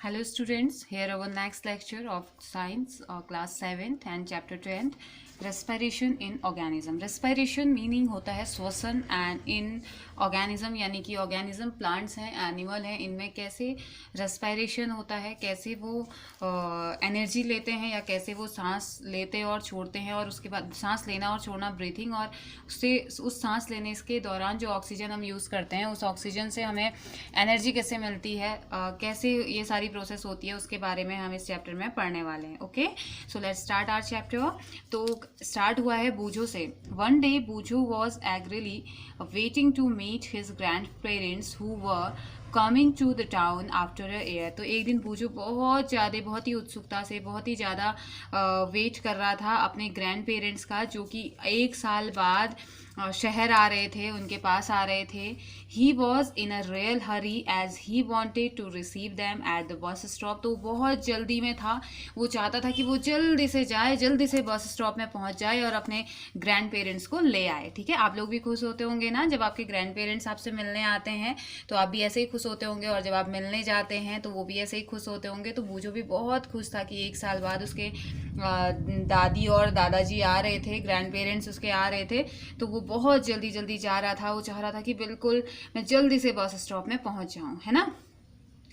Hello students, here our next lecture of science class 7th and chapter 10th respiration in organism. Respiration meaning होता है श्वसन and in organism यानी कि organism plants हैं, animal हैं, इनमें कैसे respiration होता है, कैसे वो एनर्जी लेते हैं या कैसे वो सांस लेते और छोड़ते हैं और उसके बाद सांस लेना और छोड़ना ब्रीथिंग और उससे उस सांस लेने के दौरान जो ऑक्सीजन हम यूज़ करते हैं उस ऑक्सीजन से हमें एनर्जी कैसे मिलती है, कैसे ये सारी प्रोसेस होती है उसके बारे में हम इस चैप्टर में पढ़ने वाले हैं. Okay, so let's start our chapter. तो स्टार्ट हुआ है बूझो से. One day Boojho was eagerly waiting to meet his grandparents who were coming to the town after a year. तो एक दिन बूझो बहुत ही उत्सुकता से बहुत ही ज़्यादा वेट कर रहा था अपने ग्रैंड पेरेंट्स का, जो कि एक साल बाद शहर आ रहे थे, उनके पास आ रहे थे. He was in a real hurry as he wanted to receive them at the bus stop. तो बहुत जल्दी में था, वो चाहता था कि वो जल्दी से जाए, जल्दी से बस स्टॉप में पहुंच जाए और अपने ग्रैंड पेरेंट्स को ले आए. ठीक है, आप लोग भी खुश होते होंगे ना जब आपके ग्रैंड पेरेंट्स आपसे मिलने आते हैं, तो आप भी ऐसे ही खुश होते होंगे और जब आप मिलने जाते हैं तो वो भी ऐसे ही खुश होते होंगे. तो बूझो भी बहुत खुश था कि एक साल बाद उसके दादी और दादाजी आ रहे थे, ग्रैंड पेरेंट्स उसके आ रहे थे. तो वो बहुत जल्दी जल्दी जा रहा था, वो चाह रहा था कि बिल्कुल मैं जल्दी से बस स्टॉप में पहुंच जाऊं, है ना.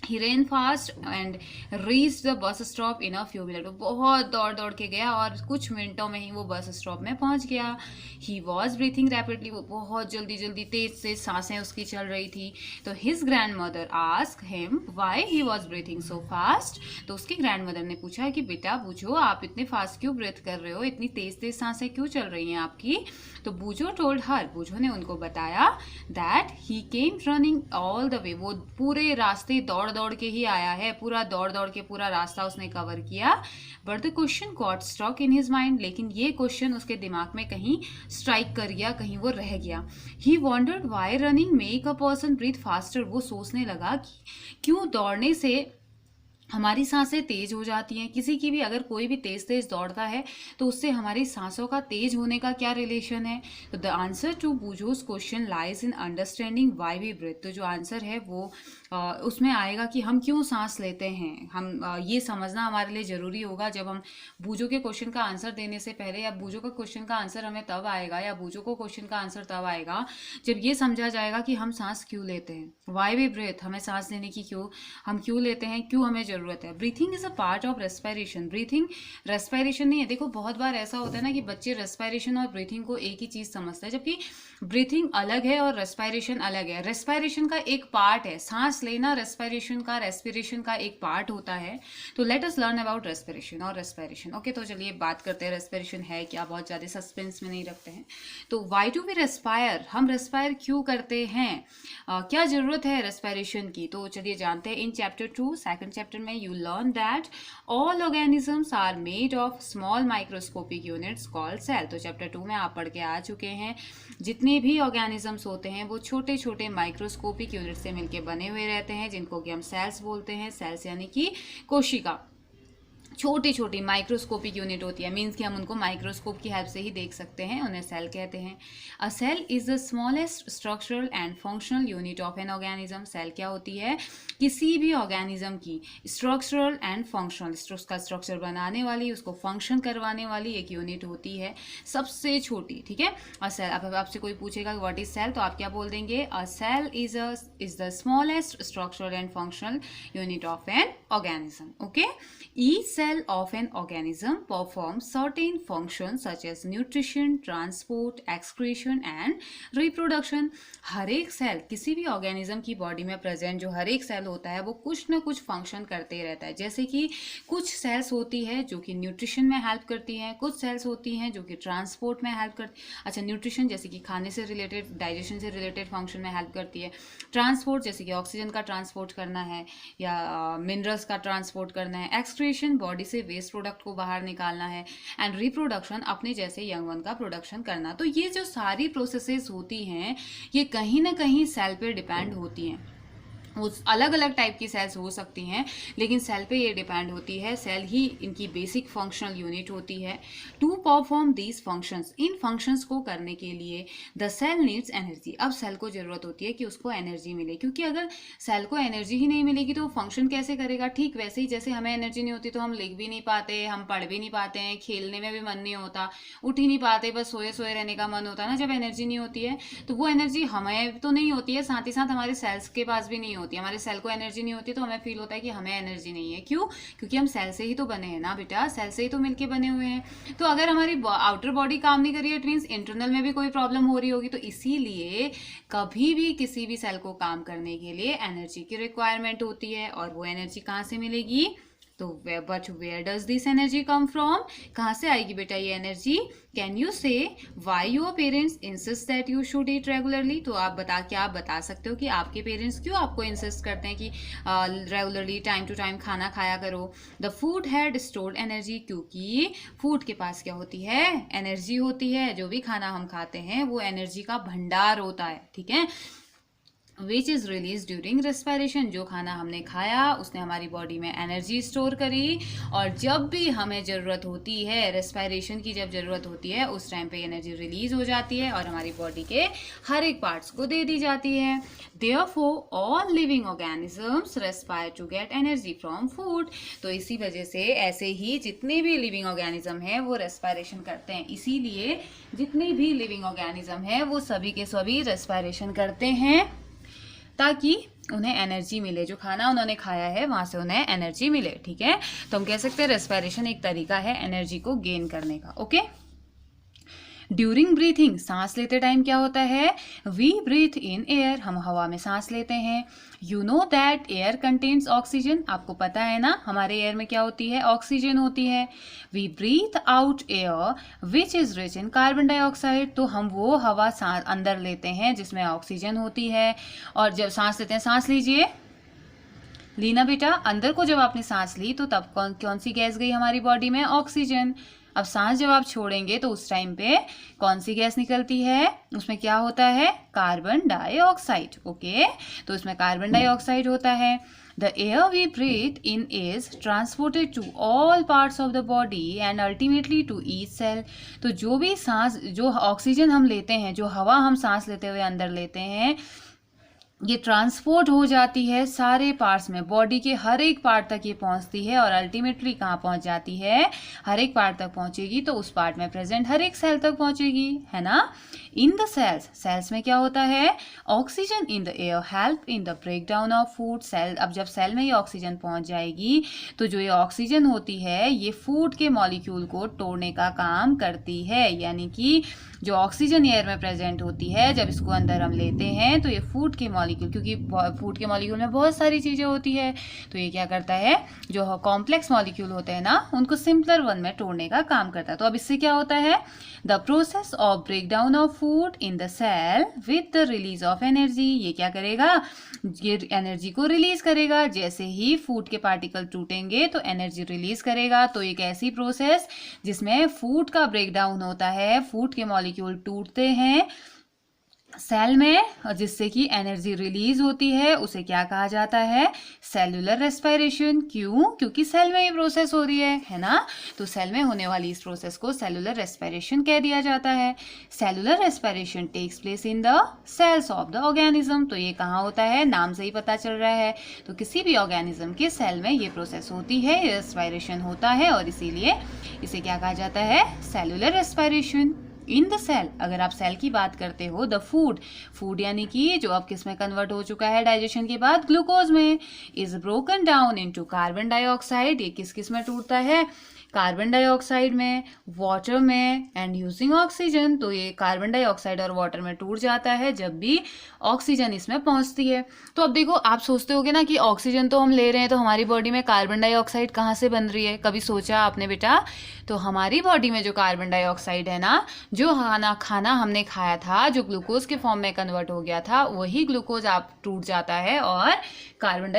He ran fast and reach the bus stop in a few minute. वो बहुत दौड़ दौड़ के गया और कुछ मिनटों में ही वो बस स्टॉप में पहुंच गया. He was breathing rapidly. वो बहुत जल्दी जल्दी तेज से सांसें उसकी चल रही थी. तो his grand mother ask him why he was breathing so fast. तो उसकी ग्रैंड मदर ने पूछा कि बेटा बूझो, आप इतने फास्ट क्यों ब्रीथ कर रहे हो, इतनी तेज तेज सांसें क्यों चल रही हैं आपकी. तो बूझो टोल्ड हर. बूझो ने उनको बताया that he came running all the way. वो पूरे रास्ते दौड़ दौड़ के ही आया है, पूरा दौड़ दौड़ के पूरा रास्ता उसने कवर किया. But the question got struck in his mind. लेकिन ये क्वेश्चन उसके दिमाग में कहीं स्ट्राइक कर गया, कहीं वो रह गया. He wondered why running make a person breathe faster. वो सोचने लगा कि क्यों दौड़ने से हमारी सांसें तेज हो जाती हैं. किसी की भी अगर कोई भी तेज तेज दौड़ता है तो उससे हमारी सांसों का तेज होने का क्या रिलेशन है. तो the answer to Boojho's question lies in understanding why we breathe. तो जो आंसर है वो उसमें आएगा कि हम क्यों सांस लेते हैं. हम ये समझना हमारे लिए ज़रूरी होगा. जब हम बूझो के क्वेश्चन का आंसर देने से पहले, या बूझो का क्वेश्चन का आंसर हमें तब आएगा, या बूझो को क्वेश्चन का आंसर तब आएगा जब ये समझा जाएगा कि हम सांस क्यों लेते हैं. वाई वी ब्रीथ, हमें सांस लेने की हम क्यों लेते हैं, क्यों हमें ज़रूरत है. Breathing is a part of respiration. Breathing respiration नहीं है. देखो बहुत बार ऐसा होता है ना कि बच्चे रेस्पिरेशन और ब्रीथिंग को एक ही चीज़ समझते हैं, जबकि ब्रीथिंग अलग है और रेस्पिरेशन अलग है. रेस्पिरेशन का एक पार्ट है, सांस लेना रेस्पिरेशन का एक पार्ट होता है. तो let us learn about respiration और रेस्पिरेशन. ओके, तो चलिए बात करते हैं रेस्पिरेशन है क्या, बहुत ज़्यादा सस्पेंस में नहीं रखते हैं. तो वाई डू वी रेस्पायर, हम रेस्पायर क्यों करते हैं, क्या ज़रूरत है रेस्पिरेशन की. तो चलिए जानते हैं. इन चैप्टर 2 सेकंड चैप्टर में you learn that all organisms are made of small microscopic units called cell. तो चैप्टर 2 में आप पढ़ के आ चुके हैं, जितने भी ऑर्गेनिजम्स होते हैं वो छोटे छोटे माइक्रोस्कोपिक यूनिट से मिलकर बने हुए रहते हैं, जिनको कि हम सेल्स बोलते हैं. सेल्स यानी कि कोशिका, छोटी छोटी माइक्रोस्कोपिक यूनिट होती है. मीन्स कि हम उनको माइक्रोस्कोप की हेल्प से ही देख सकते हैं, उन्हें सेल कहते हैं. A cell is the smallest structural and functional unit of an organism. Cell क्या होती है, किसी भी ऑर्गेनिज्म की स्ट्रक्चरल एंड फंक्शनल, उसका स्ट्रक्चर बनाने वाली, उसको फंक्शन करवाने वाली एक यूनिट होती है, सबसे छोटी. ठीक है. अ सेल, अब आपसे कोई पूछेगा व्हाट इज सेल, तो आप क्या बोल देंगे, a cell is the smallest structural and functional unit of an organism. Okay. Each cell of an organism performs certain functions such as nutrition, transport, excretion and reproduction. हर एक cell, किसी भी organism की body में present जो हर एक cell होता है वो कुछ ना कुछ फंक्शन करते रहता है. जैसे कि कुछ सेल्स होती है जो कि न्यूट्रिशन में हेल्प करती हैं, कुछ सेल्स होती हैं जो कि ट्रांसपोर्ट में हेल्प करती. अच्छा, न्यूट्रिशन जैसे कि खाने से रिलेटेड, डाइजेशन से रिलेटेड फंक्शन में हेल्प करती है. ट्रांसपोर्ट जैसे कि ऑक्सीजन का ट्रांसपोर्ट करना है या मिनरल्स का ट्रांसपोर्ट करना है. एक्सक्रीशन बॉडी से वेस्ट प्रोडक्ट को बाहर निकालना है. एंड रिप्रोडक्शन अपने जैसे यंग वन का प्रोडक्शन करना. तो ये जो सारी प्रोसेसेस होती हैं ये कहीं ना कहीं सेल पे डिपेंड होती हैं. वो अलग अलग टाइप की सेल्स हो सकती हैं, लेकिन सेल पे ये डिपेंड होती है, सेल ही इनकी बेसिक फंक्शनल यूनिट होती है। टू परफॉर्म दीज फंक्शंस, इन फंक्शंस को करने के लिए द सेल नीड्स एनर्जी। अब सेल को ज़रूरत होती है कि उसको एनर्जी मिले, क्योंकि अगर सेल को एनर्जी ही नहीं मिलेगी तो वो फंक्शन कैसे करेगा। ठीक वैसे ही जैसे हमें एनर्जी नहीं होती तो हम लिख भी नहीं पाते, हम पढ़ भी नहीं पाते हैं, खेलने में भी मन नहीं होता, उठ ही नहीं पाते, बस सोए सोए रहने का मन होता है ना जब एनर्जी नहीं होती है। तो वो एनर्जी हमें तो नहीं होती है, साथ ही साथ हमारे सेल्स के पास भी नहीं होती है। हमारे सेल को एनर्जी नहीं होती तो हमें फील होता है कि हमें एनर्जी नहीं है। क्यों? क्योंकि हम सेल से ही तो बने हैं ना बेटा, सेल से ही तो मिलके बने हुए हैं। तो अगर हमारी आउटर बॉडी काम नहीं कर रही है, इट मीन्स इंटरनल में भी कोई प्रॉब्लम हो रही होगी। तो इसीलिए कभी भी किसी भी सेल को काम करने के लिए एनर्जी की रिक्वायरमेंट होती है। और वो एनर्जी कहाँ से मिलेगी? तो but where does this energy come from? कहाँ से आएगी बेटा ये energy? Can you say why your parents insist that you should eat regularly? तो आप बता सकते हो कि आपके पेरेंट्स क्यों आपको इंसिस्ट करते हैं कि रेगुलरली टाइम टू टाइम खाना खाया करो? The food had stored energy, क्योंकि फूड के पास क्या होती है? एनर्जी होती है। जो भी खाना हम खाते हैं वो एनर्जी का भंडार होता है, ठीक है। Which is release during respiration, जो खाना हमने खाया उसने हमारी बॉडी में एनर्जी स्टोर करी, और जब भी हमें ज़रूरत होती है, रेस्पिरेशन की जब ज़रूरत होती है उस टाइम पे एनर्जी रिलीज हो जाती है और हमारी बॉडी के हर एक पार्ट्स को दे दी जाती है। Therefore all living organisms respire to get energy from food. तो इसी वजह से ऐसे ही जितने भी लिविंग ऑर्गेनिज्म हैं वो रेस्पिरेशन करते हैं। इसीलिए जितने भी लिविंग ऑर्गेनिज्म हैं वो सभी के सभी रेस्पिरेशन करते हैं ताकि उन्हें एनर्जी मिले, जो खाना उन्होंने खाया है वहाँ से उन्हें एनर्जी मिले, ठीक है। तो हम कह सकते हैं रेस्पिरेशन एक तरीका है एनर्जी को गेन करने का, ओके। ड्यूरिंग ब्रीथिंग, सांस लेते टाइम क्या होता है? वी ब्रीथ इन एयर, हम हवा में सांस लेते हैं। You know that air contains oxygen, आपको पता है ना हमारे एयर में क्या होती है? ऑक्सीजन होती है। We breathe out air which is rich in carbon dioxide, तो हम वो हवा अंदर लेते हैं जिसमें ऑक्सीजन होती है। और जब सांस लेते हैं, सांस लीजिए, लीना बेटा, अंदर को जब आपने सांस ली तो तब कौन सी गैस गई हमारी बॉडी में? ऑक्सीजन। अब सांस जब आप छोड़ेंगे तो उस टाइम पे कौन सी गैस निकलती है? उसमें क्या होता है? Carbon dioxide, okay. तो उसमें कार्बन डाइऑक्साइड होता है। The air we breathe in is transported to all parts of the body and ultimately to each cell. तो जो भी सांस, जो ऑक्सीजन हम लेते हैं, जो हवा हम सांस लेते हुए अंदर लेते हैं, ये ट्रांसपोर्ट हो जाती है सारे पार्ट्स में, बॉडी के हर एक पार्ट तक ये पहुंचती है और अल्टीमेटली कहाँ पहुंच जाती है? हर एक पार्ट तक पहुंचेगी तो उस पार्ट में प्रेजेंट हर एक सेल तक पहुंचेगी, है ना। इन द सेल्स, सेल्स में क्या होता है? Oxygen in the air help in the break down of food. Cell, अब जब सेल में ये ऑक्सीजन पहुंच जाएगी तो जो ये ऑक्सीजन होती है ये फूड के मॉलिक्यूल को तोड़ने का काम करती है। यानी कि जो ऑक्सीजन एयर में प्रेजेंट होती है, जब इसको अंदर हम लेते हैं तो ये फूड के मॉलिक्यूल, क्योंकि फूड के मॉलिक्यूल में बहुत सारी चीज़ें होती है, तो ये क्या करता है? जो कॉम्प्लेक्स मॉलिक्यूल होते हैं ना उनको सिंपलर वन में तोड़ने का काम करता है। तो अब इससे क्या होता है? The process of break down of food in the cell with the release of energy, ये क्या करेगा? ये एनर्जी को रिलीज करेगा। जैसे ही फूड के पार्टिकल टूटेंगे तो एनर्जी रिलीज करेगा। तो एक ऐसी प्रोसेस जिसमें फूड का ब्रेक डाउन होता है, फूड के मॉलिक्यूल टूटते हैं सेल में, जिससे कि एनर्जी रिलीज होती है, उसे क्या कहा जाता है? Cellular respiration. क्यों? क्योंकि सेल में ये प्रोसेस हो रही है ना। तो सेल में होने वाली इस प्रोसेस को सेलुलर रेस्पिरेशन कह दिया जाता है। Cellular respiration takes place in the cells of the organism. तो ये कहाँ होता है? नाम से ही पता चल रहा है। तो किसी भी ऑर्गेनिज्म के सेल में ये प्रोसेस होती है, रेस्पिरेशन होता है, और इसीलिए इसे क्या कहा जाता है? Cellular respiration. In the cell, अगर आप सेल की बात करते हो, द फूड यानी कि जो अब किस में कन्वर्ट हो चुका है डाइजेशन के बाद? ग्लूकोज में। Is broken down into carbon dioxide, ये किस किस में टूटता है? कार्बन डाइऑक्साइड में, वाटर में, एंड यूजिंग ऑक्सीजन। तो ये कार्बन डाइऑक्साइड और वाटर में टूट जाता है जब भी ऑक्सीजन इसमें पहुंचती है। तो अब देखो, आप सोचते होगे ना कि ऑक्सीजन तो हम ले रहे हैं तो हमारी बॉडी में कार्बन डाइऑक्साइड कहाँ से बन रही है? कभी सोचा आपने बेटा? तो हमारी बॉडी में जो कार्बन डाइऑक्साइड है ना, जो खाना हमने खाया था, जो ग्लूकोज के फॉर्म में कन्वर्ट हो गया था, वही ग्लूकोज आप टूट जाता है और कार्बन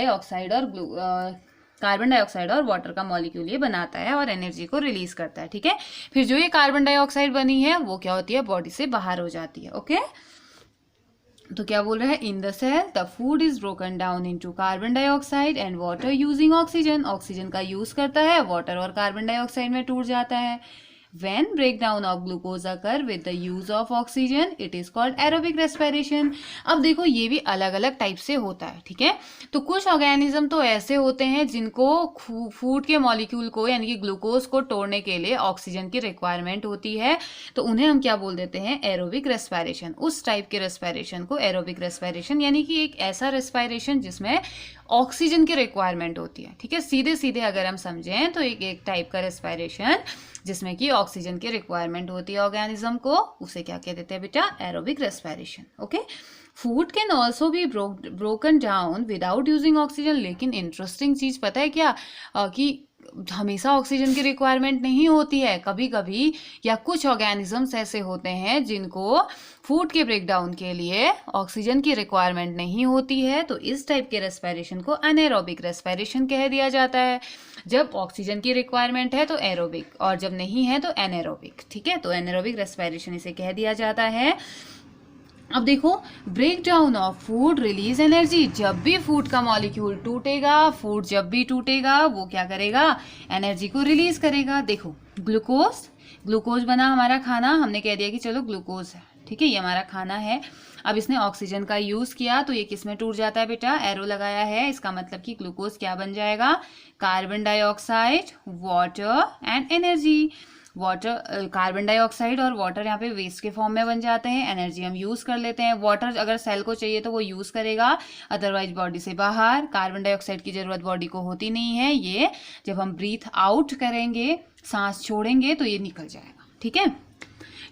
डाइऑक्साइड और वाटर का मॉलिक्यूल ये बनाता है और एनर्जी को रिलीज करता है, ठीक है। फिर जो ये कार्बन डाइऑक्साइड बनी है वो क्या होती है? बॉडी से बाहर हो जाती है, ओके। तो क्या बोल रहा है, in the cell the food is broken down into carbon dioxide and water using oxygen, oxygen का यूज करता है, वाटर और कार्बन डाइऑक्साइड में टूट जाता है। When breakdown of glucose occur with the use of oxygen, it is called aerobic respiration. अब देखो ये भी अलग अलग टाइप से होता है, ठीक है। तो कुछ ऑर्गेनिज्म तो ऐसे होते हैं जिनको फूड के मॉलिक्यूल को यानी कि ग्लूकोज को तोड़ने के लिए ऑक्सीजन की रिक्वायरमेंट होती है, तो उन्हें हम क्या बोल देते हैं, एरोबिक रेस्पिरेशन। उस टाइप के रेस्पिरेशन को एरोबिक रेस्पिरेशन, यानी कि एक ऐसा रेस्पिरेशन जिसमें ऑक्सीजन की रिक्वायरमेंट होती है, ठीक है। सीधे सीधे अगर हम समझें तो एक टाइप का रेस्पिरेशन जिसमें कि ऑक्सीजन की रिक्वायरमेंट होती है ऑर्गेनिज्म को, उसे क्या कह देते हैं बेटा, aerobic respiration. Okay, food can also be broken down without using oxygen. लेकिन इंटरेस्टिंग चीज पता है क्या, कि हमेशा ऑक्सीजन की रिक्वायरमेंट नहीं होती है, कभी कभी या कुछ ऑर्गेनिजम्स ऐसे होते हैं जिनको फूड के ब्रेकडाउन के लिए ऑक्सीजन की रिक्वायरमेंट नहीं होती है, तो इस टाइप के रेस्पिरेशन को अनएरोबिक रेस्पिरेशन कह दिया जाता है। जब ऑक्सीजन की रिक्वायरमेंट है तो एरोबिक, और जब नहीं है तो एनएरोबिक, ठीक है। तो एनएरोबिक रेस्पिरेशन इसे कह दिया जाता है। अब देखो, break down of food release energy. जब भी फूड का मॉलिक्यूल टूटेगा, फूड जब भी टूटेगा वो क्या करेगा, एनर्जी को रिलीज करेगा। देखो, ग्लूकोज बना हमारा खाना, हमने कह दिया कि चलो ग्लूकोज है, ठीक है, ये हमारा खाना है। अब इसने ऑक्सीजन का यूज किया तो ये किस में टूट जाता है बेटा, एरो लगाया है, इसका मतलब कि ग्लूकोज क्या बन जाएगा, carbon dioxide, water and energy. Water, carbon dioxide और वाटर यहाँ पे वेस्ट के फॉर्म में बन जाते हैं, एनर्जी हम यूज कर लेते हैं। वाटर अगर सेल को चाहिए तो वो यूज करेगा, अदरवाइज बॉडी से बाहर। कार्बन डाइऑक्साइड की जरूरत बॉडी को होती नहीं है, ये जब हम ब्रीथ आउट करेंगे, सांस छोड़ेंगे तो ये निकल जाएगा, ठीक है।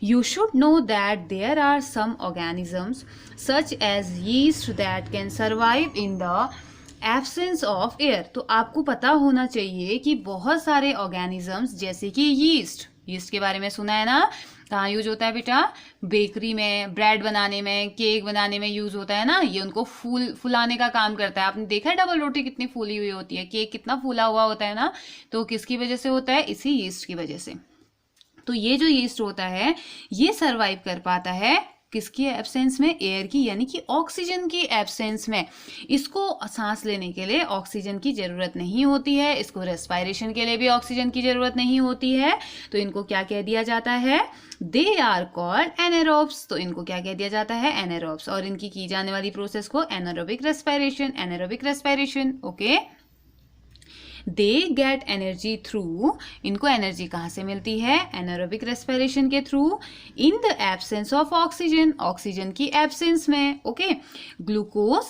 You should know that there are some organisms such as yeast that can survive in the absence of air। तो आपको पता होना चाहिए कि बहुत सारे ऑर्गेनिजम्स जैसे कि यीस्ट के बारे में सुना है ना, कहाँ यूज होता है बेटा, बेकरी में, ब्रेड बनाने में, केक बनाने में यूज होता है ना। ये उनको फुलाने का काम करता है। आपने देखा है डबल रोटी कितनी फूली हुई होती है, केक कितना फूला हुआ होता है ना, तो किसकी वजह से होता है, इसी यीस्ट की वजह से। तो ये जो यीस्ट होता है ये सरवाइव कर पाता है किसकी एब्सेंस में, एयर की, यानी कि ऑक्सीजन की एब्सेंस में। इसको सांस लेने के लिए ऑक्सीजन की जरूरत नहीं होती है, इसको रेस्पिरेशन के लिए भी ऑक्सीजन की जरूरत नहीं होती है, तो इनको क्या कह दिया जाता है, दे आर कॉल्ड एनारोब्स। तो इनको क्या कह दिया जाता है, एनारोब्स। और इनकी की जाने वाली प्रोसेस को anaerobic respiration, okay. They get energy through, इनको एनर्जी कहाँ से मिलती है, एनारोबिक रेस्पिरेशन के through, in the absence of oxygen, oxygen की एब्सेंस में, ओके। ग्लूकोज,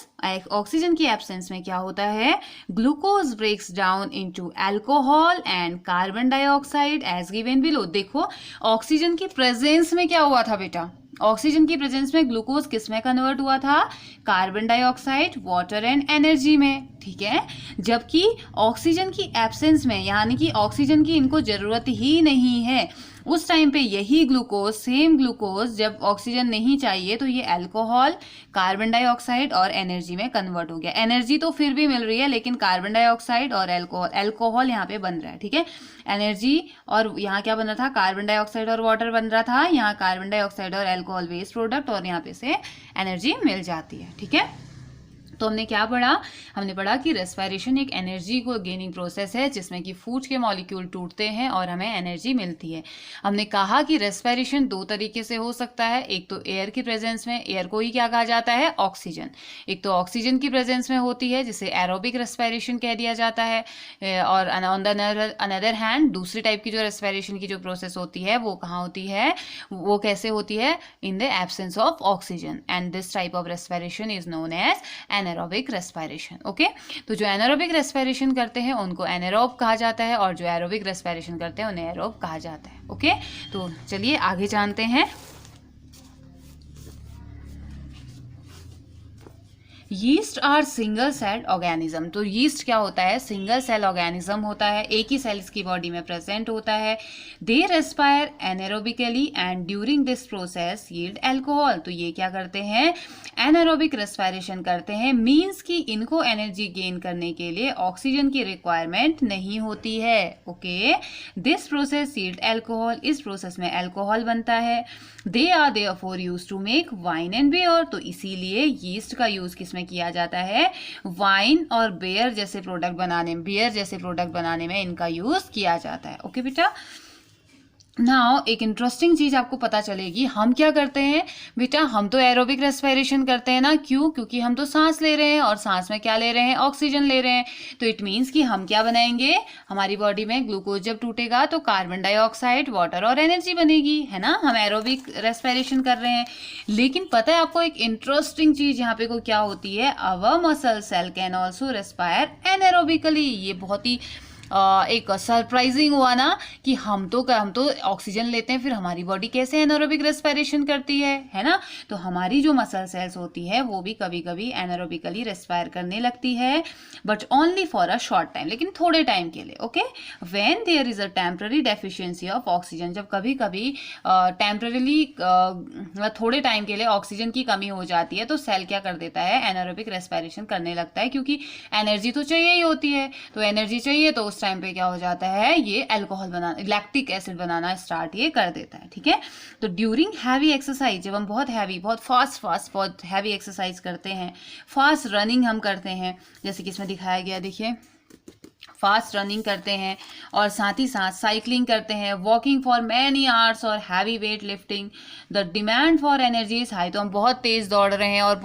ऑक्सीजन की एब्सेंस में क्या होता है, glucose breaks down into alcohol and carbon dioxide as given below. देखो, ऑक्सीजन की प्रेजेंस में क्या हुआ था बेटा, ऑक्सीजन की प्रेजेंस में ग्लूकोज किस में कन्वर्ट हुआ था, carbon dioxide, water and energy में, ठीक है। जबकि ऑक्सीजन की एब्सेंस में, यानी कि ऑक्सीजन की इनको जरूरत ही नहीं है, उस टाइम पे यही ग्लूकोज, सेम ग्लूकोज, जब ऑक्सीजन नहीं चाहिए तो ये अल्कोहल, कार्बन डाइऑक्साइड और एनर्जी में कन्वर्ट हो गया। एनर्जी तो फिर भी मिल रही है, लेकिन कार्बन डाइऑक्साइड और अल्कोहल यहाँ पे बन रहा है, ठीक है। एनर्जी, और यहाँ क्या बन रहा था, कार्बन डाइऑक्साइड और वाटर बन रहा था, यहाँ कार्बन डाइऑक्साइड और अल्कोहल वेस्ट प्रोडक्ट, और यहाँ पे से एनर्जी मिल जाती है, ठीक है। तो हमने क्या पढ़ा, हमने पढ़ा कि रेस्पिरेशन एक एनर्जी को गेनिंग प्रोसेस है जिसमें कि फूड के मॉलिक्यूल टूटते हैं और हमें एनर्जी मिलती है। हमने कहा कि रेस्पिरेशन दो तरीके से हो सकता है, एक तो एयर की प्रेजेंस में, एयर को ही क्या कहा जाता है, ऑक्सीजन। एक तो ऑक्सीजन की प्रेजेंस में होती है जिसे एरोबिक रेस्पिरेशन कह दिया जाता है, और ऑन द अनदर हैंड दूसरी टाइप की जो रेस्पिरेशन की जो प्रोसेस होती है वो कहाँ होती है, वो कैसे होती है, in the absence of oxygen, and this type of respiration is known as anaerobic respiration, okay. तो जो एनारोबिक रेस्पिरेशन करते हैं उनको एनारोब कहा जाता है, और जो एरोबिक रेस्पिरेशन करते हैं उन्हें एरोब कहा जाता है, ओके। तो चलिए आगे जानते हैं। Yeast are single cell organism. तो यीस्ट क्या होता है? सिंगल सेल ऑर्गेनिज्म होता है, एक ही सेल इसकी बॉडी में प्रेजेंट होता है। They respire anaerobically and during this process yield alcohol. तो ये क्या करते हैं? एनारोबिक रेस्पायरेशन करते हैं, मीन्स कि इनको एनर्जी गेन करने के लिए ऑक्सीजन की रिक्वायरमेंट नहीं होती है। Okay, this process yield alcohol, इस प्रोसेस में अल्कोहल बनता है। They are therefore used to make wine and beer. तो इसीलिए यीस्ट का यूज किसमें किया जाता है? वाइन और बियर जैसे प्रोडक्ट बनाने में इनका यूज किया जाता है। ओके बेटा, नाउ एक इंटरेस्टिंग चीज आपको पता चलेगी। हम क्या करते हैं बेटा? हम तो एरोबिक रेस्पिरेशन करते हैं ना। क्यों? क्योंकि हम तो सांस ले रहे हैं, और सांस में क्या ले रहे हैं? ऑक्सीजन ले रहे हैं। तो इट मीन्स कि हम क्या बनाएंगे? हमारी बॉडी में ग्लूकोज जब टूटेगा तो कार्बन डाइऑक्साइड, वाटर और एनर्जी बनेगी, है ना। हम एरोबिक रेस्पिरेशन कर रहे हैं। लेकिन पता है आपको एक इंटरेस्टिंग चीज यहाँ पे को क्या होती है? Our muscle cell can also respire anaerobically. ये बहुत ही एक सरप्राइजिंग हुआ ना कि हम तो ऑक्सीजन लेते हैं, फिर हमारी बॉडी कैसे एनारोबिक रेस्पिरेशन करती है ना। तो हमारी जो मसल सेल्स होती है वो भी कभी कभी एनारोबिकली रेस्पायर करने लगती है, but only for a short time, लेकिन थोड़े टाइम के लिए। Okay, when there is a temporary deficiency of oxygen, जब कभी कभी टेम्पररीली थोड़े टाइम के लिए ऑक्सीजन की कमी हो जाती है तो सेल क्या कर देता है? एनारोबिक रेस्पिरेशन करने लगता है, क्योंकि एनर्जी तो चाहिए ही होती है। तो एनर्जी चाहिए तो उस टाइम पे क्या हो जाता है? ये अल्कोहल बनाना, लैक्टिक एसिड बनाना स्टार्ट ये कर देता है। ठीक है, तो ड्यूरिंग हैवी एक्सरसाइज, जब हम बहुत हैवी एक्सरसाइज करते हैं, फास्ट रनिंग हम करते हैं, जैसे कि इसमें दिखाया गया, देखिए फास्ट रनिंग करते हैं और साथ ही साथ साइकिलिंग करते हैं, वॉकिंग फॉर मैनी आवर्स और heavy weight lifting, the demand for energy is high. तो हम बहुत तेज दौड़ रहे हैं और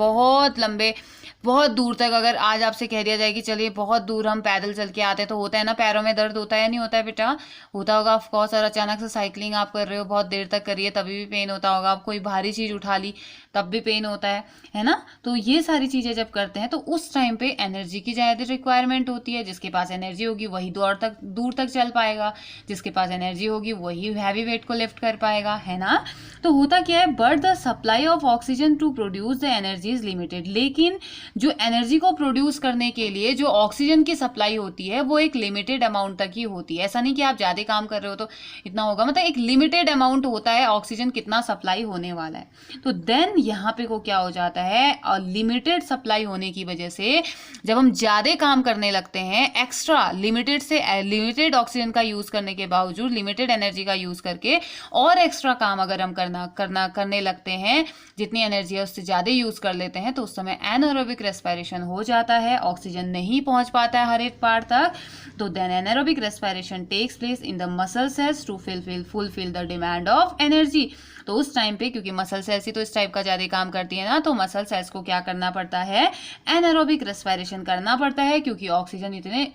बहुत दूर तक, अगर आज आपसे कह दिया जाए कि चलिए बहुत दूर हम पैदल चल के आते हैं, तो होता है ना पैरों में दर्द, होता है नहीं होता है बेटा? होता होगा ऑफकोर्स। और अचानक से साइकिलिंग आप कर रहे हो, बहुत देर तक करिए, तभी भी पेन होता होगा। आप कोई भारी चीज उठा ली तब भी पेन होता है ना। तो ये सारी चीजें जब करते हैं तो उस टाइम पे एनर्जी की ज्यादा रिक्वायरमेंट होती है। जिसके पास एनर्जी होगी वही दूर तक चल पाएगा, जिसके पास एनर्जी होगी वही हैवी वेट को लिफ्ट कर पाएगा, है ना। तो होता क्या है? But the supply of oxygen to produce the energy is limited. लेकिन जो एनर्जी को प्रोड्यूस करने के लिए जो ऑक्सीजन की सप्लाई होती है वो एक लिमिटेड अमाउंट तक ही होती है। ऐसा नहीं कि आप ज्यादा काम कर रहे हो तो इतना होगा, मतलब एक लिमिटेड अमाउंट होता है ऑक्सीजन कितना सप्लाई होने वाला है। तो देन यहाँ पे को क्या हो जाता है? लिमिटेड सप्लाई होने की वजह से जब हम ज्यादा काम करने लगते हैं, एक्स्ट्रा लिमिटेड ऑक्सीजन का यूज करने के बावजूद, लिमिटेड एनर्जी का यूज करके और एक्स्ट्रा काम अगर हम करने लगते हैं, जितनी एनर्जी है उससे ज्यादा यूज कर लेते हैं, तो उस समय एनारोबिक रेस्पिरेशन हो जाता है, ऑक्सीजन नहीं पहुंच पाता है हर एक पार्ट तक। तो then anaerobic respiration takes place in the muscle cells to fulfil the demand of energy. तो उस टाइम पे क्योंकि मसल सेल्स ही तो इस टाइप का ज्यादा काम करती है ना, तो मसल सेल्स को क्या करना पड़ता है? एनारोबिक रेस्पिरेशन करना पड़ता है, क्योंकि ऑक्सीजन इतने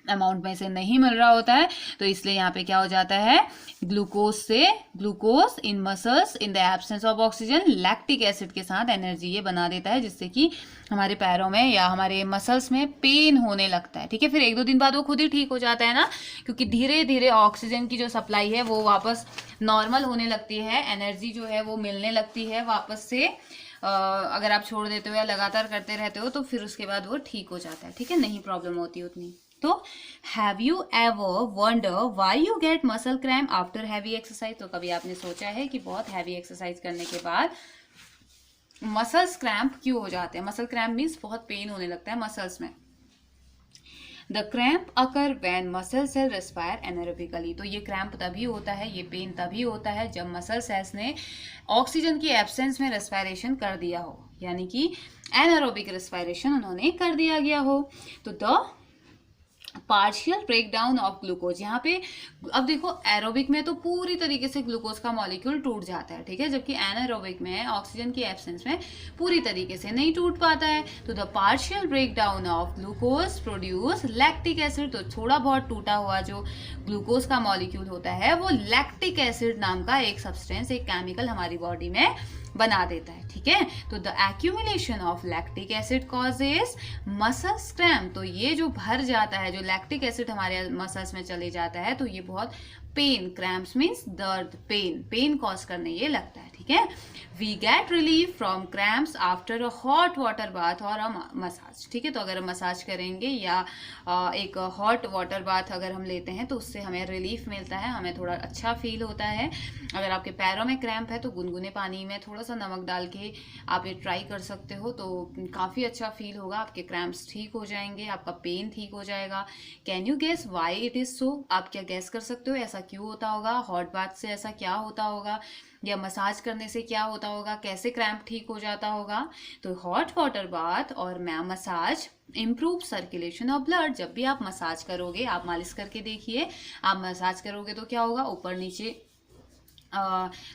अमाउंट में से नहीं मिल रहा होता है। तो इसलिए यहाँ पे क्या हो जाता है? Glucose in muscles in the absence of oxygen lactic acid के साथ एनर्जी ये बना देता है, जिससे कि हमारे पैरों में या हमारे मसल्स में पेन होने लगता है। ठीक है, फिर 1-2 दिन बाद वो खुद ही ठीक हो जाता है ना, क्योंकि धीरे धीरे ऑक्सीजन की जो सप्लाई है वो वापस नॉर्मल होने लगती है, एनर्जी जो है वो मिलने लगती है वापस से। अगर आप छोड़ देते हो या लगातार करते रहते हो तो फिर उसके बाद वो ठीक हो जाता है। ठीक है, नहीं प्रॉब्लम होती उतनी। तो have you ever wonder why you get muscle cramp after heavy exercise? तो कभी आपने सोचा है कि बहुत हैवी एक्सरसाइज करने के बाद मसल्स क्रैम्प क्यों हो जाते हैं? मसल क्रैम्प मीन्स बहुत पेन होने लगता है मसल्स में। The cramp occur when muscle cell respire anaerobically. तो ये क्रैम्प तभी होता है, ये पेन तभी होता है जब मसल सेल्स ने ऑक्सीजन की एब्सेंस में रेस्पिरेशन कर दिया हो, यानी कि एनारोबिक रेस्पिरेशन उन्होंने कर दिया गया हो। तो the partial breakdown of glucose, यहाँ पे अब देखो एरोबिक में तो पूरी तरीके से ग्लूकोज का मॉलिक्यूल टूट जाता है, ठीक है, जबकि एनारोबिक में ऑक्सीजन की एब्सेंस में पूरी तरीके से नहीं टूट पाता है। तो the partial breakdown of glucose produce lactic acid. तो थोड़ा बहुत टूटा हुआ जो ग्लूकोज का मॉलिक्यूल होता है वो लैक्टिक एसिड नाम का एक सब्सटेंस, एक केमिकल हमारी बॉडी में बना देता है। ठीक है, तो the accumulation of lactic acid causes muscles cramp. तो ये जो भर जाता है, जो लैक्टिक एसिड हमारे मसल्स में चले जाता है, तो ये बहुत पेन, क्रैम्प्स मीन्स दर्द, पेन कॉज करने ये लगता है, ठीक है। We get relief from cramps after a hot water bath और अ मसाज, ठीक है। तो अगर हम मसाज करेंगे या एक हॉट वाटर बाथ अगर हम लेते हैं तो उससे हमें रिलीफ मिलता है, हमें थोड़ा अच्छा फील होता है। अगर आपके पैरों में क्रैम्प है तो गुनगुने पानी में थोड़ा सा नमक डाल के आप ये ट्राई कर सकते हो, तो काफ़ी अच्छा फील होगा, आपके क्रैम्प्स ठीक हो जाएंगे, आपका पेन ठीक हो जाएगा। Can you guess why it is so? आप क्या गेस कर सकते हो ऐसा क्यों होता होगा? हॉट बाथ से ऐसा क्या होता होगा, या मसाज करने से क्या होता होगा, कैसे क्रैम्प ठीक हो जाता होगा? तो हॉट वाटर बाथ और massage improve circulation of blood. जब भी आप मसाज करोगे, आप मालिश करके देखिए, आप मसाज करोगे तो क्या होगा, ऊपर नीचे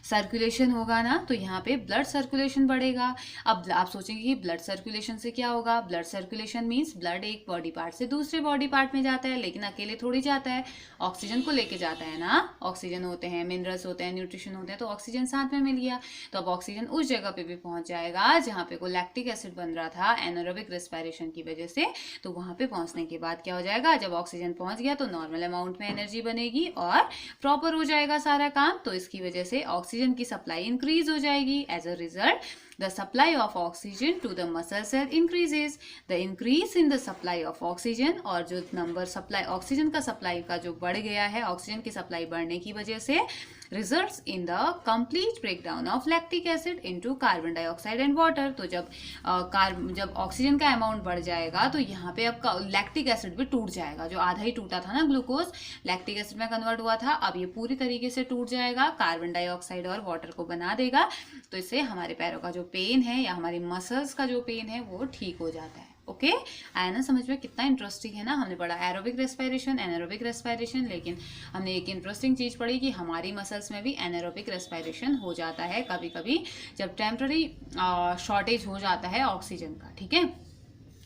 सर्कुलेशन होगा ना, तो यहाँ पे ब्लड सर्कुलेशन बढ़ेगा। अब आप सोचेंगे कि ब्लड सर्कुलेशन से क्या होगा? ब्लड सर्कुलेशन मीन्स ब्लड एक बॉडी पार्ट से दूसरे बॉडी पार्ट में जाता है, लेकिन अकेले थोड़ी जाता है, ऑक्सीजन को लेके जाता है ना। ऑक्सीजन होते हैं, मिनरल्स होते हैं, न्यूट्रिशन होते हैं, तो ऑक्सीजन साथ में मिल गया, तो अब ऑक्सीजन उस जगह पे भी पहुंच जाएगा जहाँ पे को लैक्टिक एसिड बन रहा था एनारोबिक रेस्पिरेशन की वजह से। तो वहाँ पे पहुंचने के बाद क्या हो जाएगा, जब ऑक्सीजन पहुंच गया तो नॉर्मल अमाउंट में एनर्जी बनेगी और प्रॉपर हो जाएगा सारा काम। तो इसकी वजह से ऑक्सीजन की सप्लाई इंक्रीज हो जाएगी। As a result the supply of oxygen to the muscle cell increases. The increase in the supply of oxygen, और जो नंबर सप्लाई ऑक्सीजन का सप्लाई का जो बढ़ गया है, ऑक्सीजन की सप्लाई बढ़ने की वजह से results in the complete breakdown of lactic acid into carbon dioxide and water. तो जब ऑक्सीजन का अमाउंट बढ़ जाएगा तो यहाँ पे अब लैक्टिक एसिड भी टूट जाएगा, जो आधा ही टूटा था ना, ग्लूकोज लैक्टिक एसिड में कन्वर्ट हुआ था, अब ये पूरी तरीके से टूट जाएगा, कार्बन डाइऑक्साइड और वाटर को बना देगा। तो इससे हमारे पैरों का जो पेन है या हमारी मसल्स का जो पेन है वो ठीक हो जाता है। ओके, आया ना समझ में? कितना इंटरेस्टिंग है ना। हमने पढ़ा एरोबिक रेस्पिरेशन, एनारोबिक रेस्पिरेशन, लेकिन हमने एक इंटरेस्टिंग चीज पढ़ी कि हमारी मसल्स में भी एनारोबिक रेस्पिरेशन हो जाता है कभी कभी, जब टेम्पररी शॉर्टेज हो जाता है ऑक्सीजन का, ठीक है।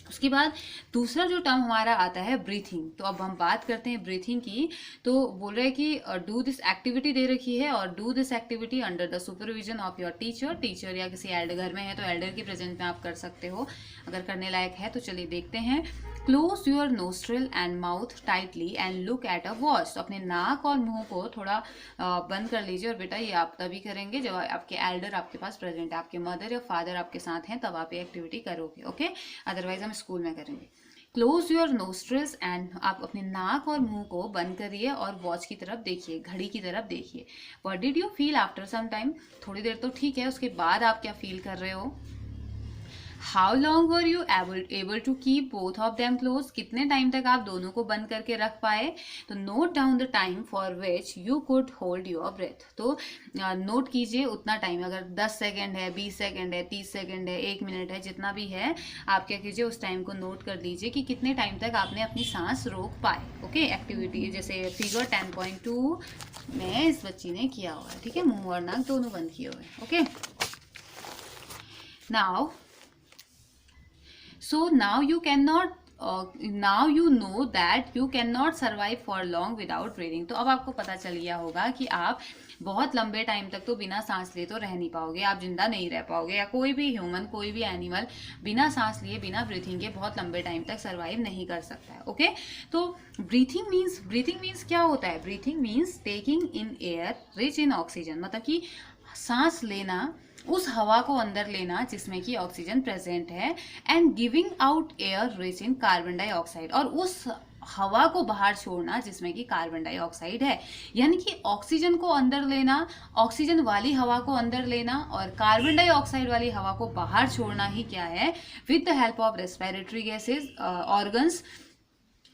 उसके बाद दूसरा जो टर्म हमारा आता है ब्रीथिंग। तो अब हम बात करते हैं ब्रीथिंग की। तो बोल रहे हैं कि डू दिस एक्टिविटी दे रखी है, और do this activity under the supervision of your teacher या किसी एल्डर, घर में है तो एल्डर की प्रेजेंस में आप कर सकते हो, अगर करने लायक है तो। चलिए देखते हैं। Close your nostril and mouth tightly and look at a watch. तो अपने नाक और मुंह को थोड़ा बंद कर लीजिए, और बेटा ये आप तभी करेंगे जब आपके एल्डर आपके पास प्रेजेंट है, आपके मदर या फादर आपके साथ हैं, तब आप ये एक्टिविटी करोगे, ओके। अदरवाइज हम स्कूल में करेंगे। क्लोज योर नोस्ट्रिल्स एंड, आप अपने नाक और मुंह को बंद करिए और वॉच की तरफ देखिए, घड़ी की तरफ देखिए। What did you feel after some time? थोड़ी देर तो ठीक है, उसके बाद आप क्या फील कर रहे हो? How long were you able to keep both of them close? कितने टाइम तक आप दोनों को बंद करके रख पाए? तो note down the time for which you could hold your breath. तो नोट कीजिए उतना टाइम, अगर 10 सेकेंड है, 20 सेकेंड है, 30 सेकेंड है, 1 मिनट है, जितना भी है, आप क्या कीजिए उस टाइम को नोट कर लीजिए कि कितने टाइम तक आपने अपनी सांस रोक पाए। ओके, एक्टिविटी जैसे फिगर 10.2 में इस बच्ची ने किया हुआ है, ठीक है, मुंह और नाक दोनों बंद किए हुए। Okay, now so now you cannot now you know that you cannot survive for long without breathing. तो अब आपको पता चल गया होगा कि आप बहुत लंबे टाइम तक तो बिना सांस लिए तो रह नहीं पाओगे, आप जिंदा नहीं रह पाओगे, या कोई भी ह्यूमन, कोई भी एनिमल बिना सांस लिए, बिना ब्रीथिंग के बहुत लंबे टाइम तक सर्वाइव नहीं कर सकता है। ओके, तो ब्रीथिंग मीन्स क्या होता है? Breathing means taking in air rich in oxygen, मतलब कि सांस लेना, उस हवा को अंदर लेना जिसमें कि ऑक्सीजन प्रेजेंट है, and giving out air rich in carbon dioxide, और उस हवा को बाहर छोड़ना जिसमें कि कार्बन डाइऑक्साइड है। यानी कि ऑक्सीजन को अंदर लेना, ऑक्सीजन वाली हवा को अंदर लेना, और कार्बन डाइऑक्साइड वाली हवा को बाहर छोड़ना ही क्या है? With the help of respiratory gases organs.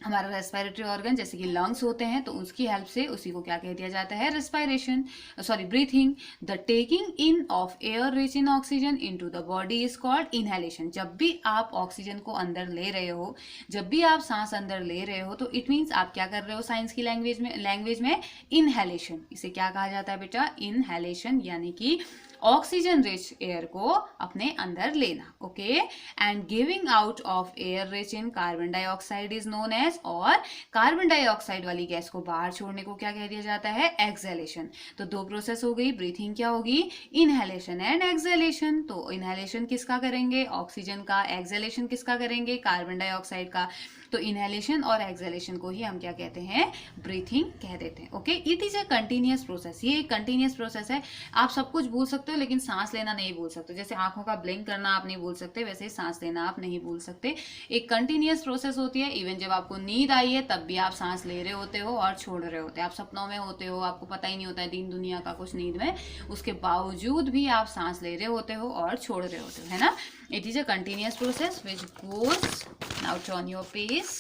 हमारा रेस्पिरेटरी ऑर्गन जैसे कि लंग्स होते हैं, तो उसकी हेल्प से उसी को क्या कह दिया जाता है? Respiration, breathing. The taking in of air rich in oxygen into the body is called inhalation. जब भी आप ऑक्सीजन को अंदर ले रहे हो, जब भी आप सांस अंदर ले रहे हो, तो इट मीन्स आप क्या कर रहे हो? साइंस की लैंग्वेज में इनहेलेशन। इसे क्या कहा जाता है बेटा? इनहेलेशन, यानी कि ऑक्सीजन रिच एयर को अपने अंदर लेना। Okay, and giving out of air rich in carbon dioxide is known as, और कार्बन डाइऑक्साइड वाली गैस को बाहर छोड़ने को क्या कह दिया जाता है? एक्सहेलेशन। तो दो प्रोसेस हो गई, ब्रीथिंग क्या होगी? Inhalation and exhalation. तो इनहेलेशन किसका करेंगे? ऑक्सीजन का। एक्सहेलेशन किसका करेंगे? कार्बन डाइऑक्साइड का। तो इनहेलेशन और एक्सहेलेशन को ही हम क्या कहते हैं, ब्रीथिंग कह देते हैं। Okay, it is a continuous process, ये एक कंटिन्यूअस प्रोसेस है। आप सब कुछ भूल सकते हो लेकिन सांस लेना नहीं भूल सकते। जैसे आंखों का ब्लिंक करना आप नहीं भूल सकते, वैसे ही सांस लेना आप नहीं भूल सकते। एक कंटिन्यूअस प्रोसेस होती है। इवन जब आपको नींद आई है तब भी आप सांस ले रहे होते हो और छोड़ रहे होते हैं। आप सपनों में होते हो, आपको पता ही नहीं होता है दीन दुनिया का कुछ नींद में, उसके बावजूद भी आप सांस ले रहे होते हो और छोड़ रहे होते हो, है ना। It is a continuous process which goes, now turn your page,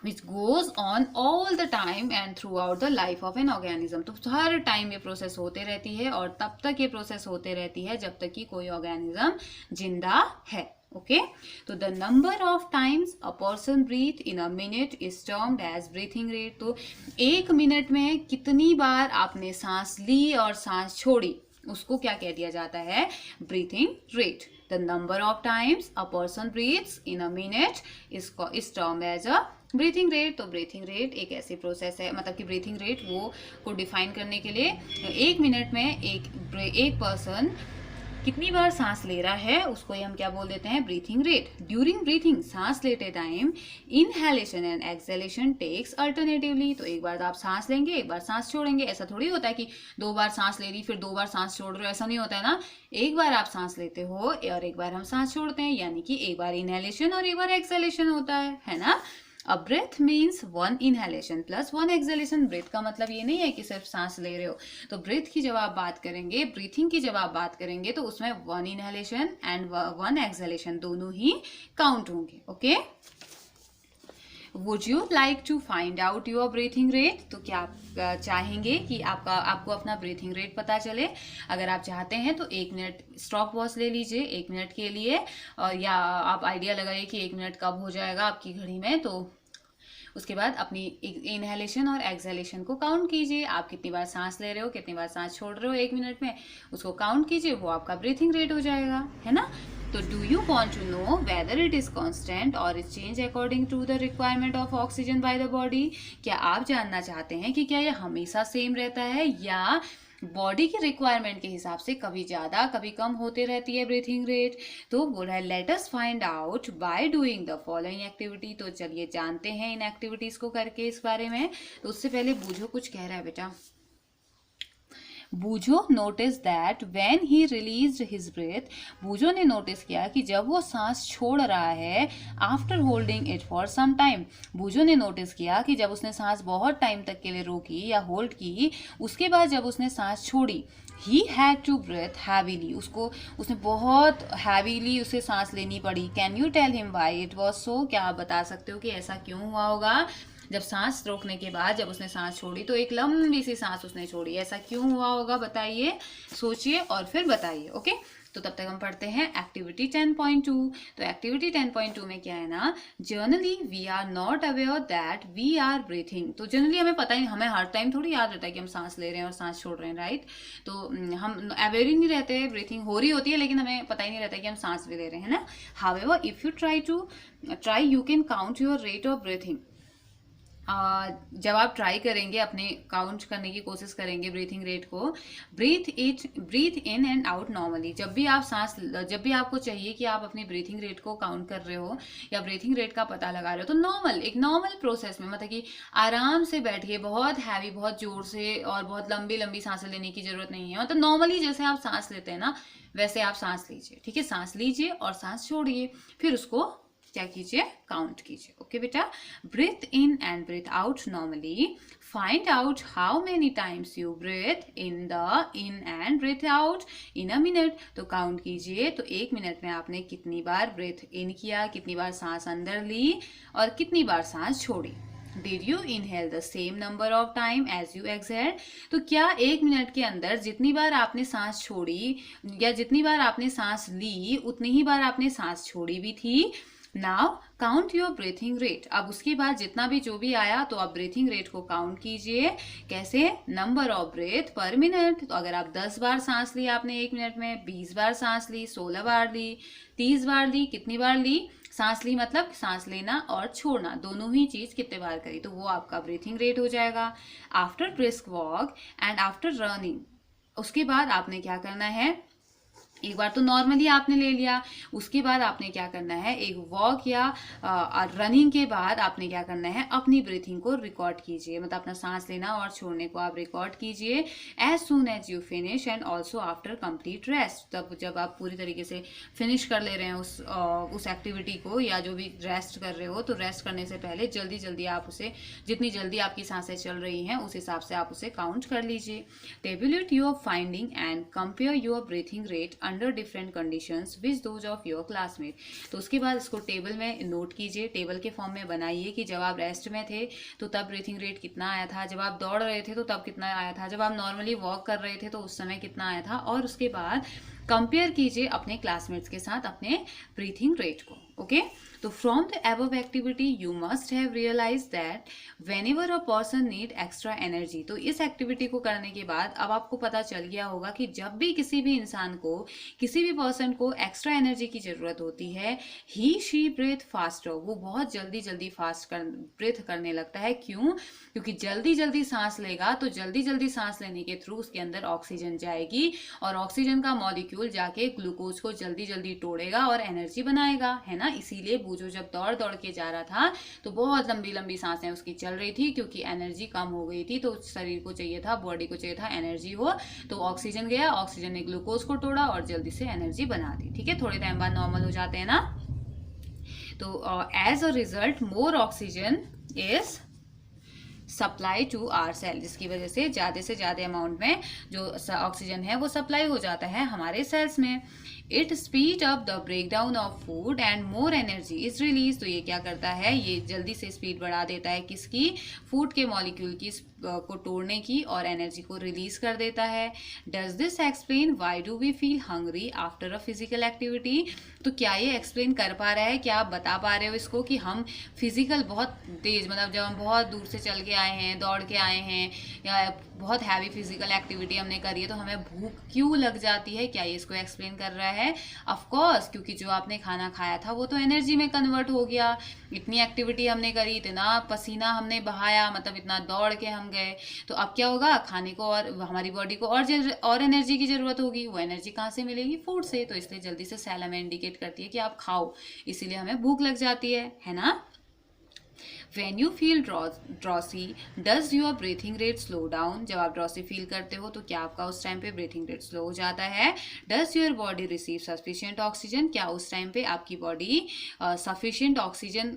which goes on all the time and throughout the life of an organism। तो हर टाइम ये प्रोसेस होते रहती है और तब तक ये प्रोसेस होते रहती है जब तक कि कोई ऑर्गेनिज्म जिंदा है। ओके, तो the number of times a person breath in a minute is termed as breathing rate. तो एक मिनट में कितनी बार आपने सांस ली और सांस छोड़ी, उसको क्या कह दिया जाता है, breathing rate. The number of times a person breaths in a minute is termed as a breathing rate. तो ब्रीथिंग रेट एक ऐसी प्रोसेस है, मतलब कि ब्रीथिंग रेट वो को डिफाइन करने के लिए एक मिनट में एक पर्सन कितनी बार सांस ले रहा है उसको ही हम क्या बोल देते हैं, ब्रीथिंग रेट। ड्यूरिंग ब्रीथिंग, सांस लेते time, inhalation and exhalation takes alternatively. तो एक बार आप सांस लेंगे, एक बार सांस छोड़ेंगे। ऐसा थोड़ी होता है कि 2 बार सांस ले ली फिर 2 बार सांस छोड़ रहे हो, ऐसा नहीं होता है ना। एक बार आप सांस लेते हो और एक बार हम सांस छोड़ते हैं, यानी कि एक बार इनहेलेशन और एक बार एक्सहेलेशन होता है ना। A breath means 1 inhalation plus 1 exhalation. Breath का मतलब ये नहीं है कि सिर्फ सांस ले रहे हो। तो ब्रेथ की जब आप बात करेंगे, ब्रीथिंग की जब आप बात करेंगे, तो उसमें 1 इनहेलेशन एंड 1 एक्सहेलेशन दोनों ही काउंट होंगे। Okay, would you like to find out your breathing rate? तो क्या आप चाहेंगे कि आपको अपना ब्रीथिंग रेट पता चले? अगर आप चाहते हैं तो 1 मिनट स्टॉप वॉच ले लीजिए 1 मिनट के लिए, और या आप आइडिया लगाइए कि 1 मिनट कब हो जाएगा आपकी घड़ी में। तो उसके बाद अपनी इनहेलेशन और एक्सहेलेशन को काउंट कीजिए। आप कितनी बार सांस ले रहे हो, कितनी बार सांस छोड़ रहे हो 1 मिनट में, उसको काउंट कीजिए, वो आपका ब्रीथिंग रेट हो जाएगा, है ना। तो do you want to know whether it is constant or is change according to the requirement of oxygen by the body? क्या आप जानना चाहते हैं कि क्या ये हमेशा सेम रहता है या बॉडी की रिक्वायरमेंट के हिसाब से कभी ज़्यादा कभी कम होते रहती है ब्रीथिंग रेट? तो बोला है let us find out by doing the following activity. तो चलिए जानते हैं इन एक्टिविटीज़ को करके इस बारे में। तो उससे पहले बूझो कुछ कह रहा है बेटा। Boojho notice that when he released his breath, Boojho ने नोटिस किया कि जब वो सांस छोड़ रहा है after holding it for some time, Boojho ने नोटिस किया कि जब उसने सांस बहुत टाइम तक के लिए रोकी या होल्ड की, उसके बाद जब उसने सांस छोड़ी, he had to breath heavily, उसने बहुत हैवीली उसे सांस लेनी पड़ी। Can you tell him why it was so? क्या आप बता सकते हो कि ऐसा क्यों हुआ होगा? जब सांस रोकने के बाद जब उसने सांस छोड़ी तो एक लंबी सी सांस उसने छोड़ी, ऐसा क्यों हुआ होगा बताइए, सोचिए और फिर बताइए। ओके, तो तब तक हम पढ़ते हैं एक्टिविटी 10.2। तो एक्टिविटी 10.2 में क्या है ना, generally we are not aware that we are breathing. तो जनरली हमें पता ही, हमें हर टाइम थोड़ी याद रहता है कि हम सांस ले रहे हैं और सांस छोड़ रहे हैं, राइट। तो हम अवेयर ही नहीं रहते, ब्रीथिंग हो रही होती है लेकिन हमें पता ही नहीं रहता कि हम सांस भी ले रहे हैं ना। However if you try you can count your rate of breathing. जब आप ट्राई करेंगे, अपने काउंट करने की कोशिश करेंगे ब्रीथिंग रेट को, breathe in and out normally. जब भी आपको चाहिए कि आप अपनी ब्रीथिंग रेट को काउंट कर रहे हो या ब्रीथिंग रेट का पता लगा रहे हो, तो एक नॉर्मल प्रोसेस में, मतलब कि आराम से बैठिए, बहुत हैवी, बहुत जोर से और बहुत लंबी लंबी सांसें लेने की जरूरत नहीं है। मतलब नॉर्मली जैसे आप सांस लेते हैं ना, वैसे आप सांस लीजिए, ठीक है। सांस लीजिए और सांस छोड़िए, फिर उसको क्या कीजिए, काउंट कीजिए। ओके बेटा, breathe in and breathe out normally, find out how many times you breathe in and breathe out in a minute. तो काउंट कीजिए, तो 1 मिनट में आपने कितनी बार ब्रीथ इन किया, कितनी बार सांस अंदर ली और कितनी बार सांस छोड़ी। Did you inhale the same number of time as you exhaled? तो क्या 1 मिनट के अंदर जितनी बार आपने सांस छोड़ी या जितनी बार आपने सांस ली उतनी ही बार आपने सांस छोड़ी भी थी? Now count your breathing rate. अब उसके बाद जितना भी जो भी आया तो आप ब्रीथिंग रेट को काउंट कीजिए। कैसे? Number of breath per minute. तो अगर आप 10 बार सांस ली आपने 1 मिनट में, 20 बार सांस ली, 16 बार ली, 30 बार ली, कितनी बार ली? सांस ली मतलब सांस लेना और छोड़ना, दोनों ही चीज कितने बार करी, तो वो आपका ब्रीथिंग रेट हो जाएगा। After brisk walk and after running, उसके बाद आपने क्या करना है, एक बार तो नॉर्मली आपने ले लिया, उसके बाद आपने क्या करना है, एक वॉक या रनिंग के बाद आपने क्या करना है, अपनी ब्रीथिंग को रिकॉर्ड कीजिए, मतलब अपना सांस लेना और छोड़ने को आप रिकॉर्ड कीजिए as soon as you finish and also after complete rest. तब जब आप पूरी तरीके से फिनिश कर ले रहे हैं उस एक्टिविटी को या जो भी रेस्ट कर रहे हो, तो रेस्ट करने से पहले जल्दी जल्दी आप उसे, जितनी जल्दी आपकी सांसें चल रही हैं उस हिसाब से आप उसे काउंट कर लीजिए। Tablet your finding and compare your breathing rate under different conditions with those of your classmate. तो उसके बाद इसको टेबल में नोट कीजिए, टेबल के फॉर्म में बनाइए कि जब आप रेस्ट में थे तो तब ब्रीथिंग रेट कितना आया था, जब आप दौड़ रहे थे तो तब कितना आया था, जब आप नॉर्मली वॉक कर रहे थे तो उस समय कितना आया था, और उसके बाद कंपेयर कीजिए अपने क्लासमेट्स के साथ अपने ब्रीथिंग रेट को। ओके, तो from the above activity you must have realise that whenever a person need extra energy. तो इस एक्टिविटी को करने के बाद अब आपको पता चल गया होगा कि जब भी किसी भी इंसान को, किसी भी पर्सन को एक्स्ट्रा एनर्जी की जरूरत होती है, ही शी ब्रेथ फास्टर, वो बहुत जल्दी जल्दी ब्रेथ करने लगता है। क्यों? क्योंकि जल्दी जल्दी सांस लेगा तो जल्दी जल्दी सांस लेने के थ्रू उसके अंदर ऑक्सीजन जाएगी और ऑक्सीजन का मॉलिक्यूल जाके ग्लूकोज को जल्दी जल्दी तोड़ेगा और एनर्जी बनाएगा, है ना। इसीलिए बूझो जब दौड़ दौड़ के जा रहा था तो बहुत लंबी लंबी सांसें उसकी चल रही थी, क्योंकि एनर्जी कम हो गई थी, तो शरीर को चाहिए था, बॉडी को चाहिए था एनर्जी हो, तो ऑक्सीजन गया, ऑक्सीजन ने ग्लूकोज को तोड़ा और जल्दी से एनर्जी बना दी। ठीक है, थोड़े टाइम बाद नॉर्मल हो जाते हैं ना। तो as a result more oxygen is supply to our cell, जिसकी वजह से ज़्यादा अमाउंट में जो ऑक्सीजन है वो सप्लाई हो जाता है हमारे सेल्स में। It speed up the break down of food and more energy is release. तो ये क्या करता है, ये जल्दी से स्पीड बढ़ा देता है किसकी, फूड के मॉलिक्यूल की को तोड़ने की, और एनर्जी को रिलीज कर देता है। Does this explain why do we feel hungry after a physical activity. तो क्या ये एक्सप्लेन कर पा रहा है, क्या आप बता पा रहे हो इसको कि हम फिजिकल बहुत तेज, मतलब जब हम बहुत दूर से चल के आए हैं, दौड़ के आए हैं, या बहुत हैवी फिजिकल एक्टिविटी हमने करी है तो हमें भूख क्यों लग जाती है, क्या ये इसको एक्सप्लेन कर रहा है? ऑफ कोर्स, क्योंकि जो आपने खाना खाया था वो तो एनर्जी में कन्वर्ट हो गया। इतनी एक्टिविटी हमने करी, इतना पसीना हमने बहाया, मतलब इतना दौड़ के हम गए, तो अब क्या होगा, खाने को और हमारी बॉडी को और एनर्जी की जरूरत होगी। वो एनर्जी कहाँ से मिलेगी? फूड से। तो इसलिए जल्दी से सेल हमें इंडिकेट करती है कि आप खाओ, इसीलिए हमें भूख लग जाती है ना। When you feel drowsy, does your breathing rate slow down? जब आप ड्रॉसी फील करते हो तो क्या आपका उस टाइम पे ब्रीथिंग रेट स्लो हो जाता है? Does your body receive sufficient oxygen? क्या उस टाइम पे आपकी बॉडी सफिशिएंट ऑक्सीजन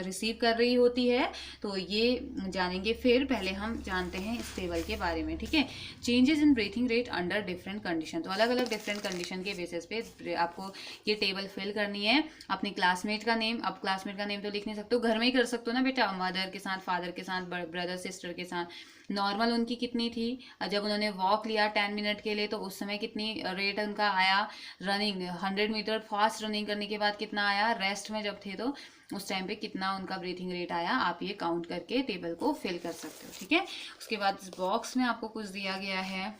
रिसीव कर रही होती है? तो ये जानेंगे, फिर पहले हम जानते हैं इस टेबल के बारे में। ठीक है, changes in breathing rate under different condition. तो अलग अलग डिफरेंट कंडीशन के बेसिस पे आपको ये टेबल फिल करनी है। अपने क्लासमेट का नेम, अब क्लासमेट का नेम तो लिख नहीं सकते हो, घर में ही कर सकते हो ना बेटा, मदर के साथ, फादर के साथ, ब्रदर सिस्टर के साथ। नॉर्मल उनकी कितनी थी, जब उन्होंने वॉक लिया 10 मिनट के लिए तो उस समय कितनी रेट उनका आया, रनिंग 100 मीटर फास्ट रनिंग करने के बाद कितना आया, रेस्ट में जब थे तो उस टाइम पे कितना उनका ब्रीथिंग रेट आया, आप ये काउंट करके टेबल को फिल कर सकते हो। ठीक है, उसके बाद इस बॉक्स में आपको कुछ दिया गया है।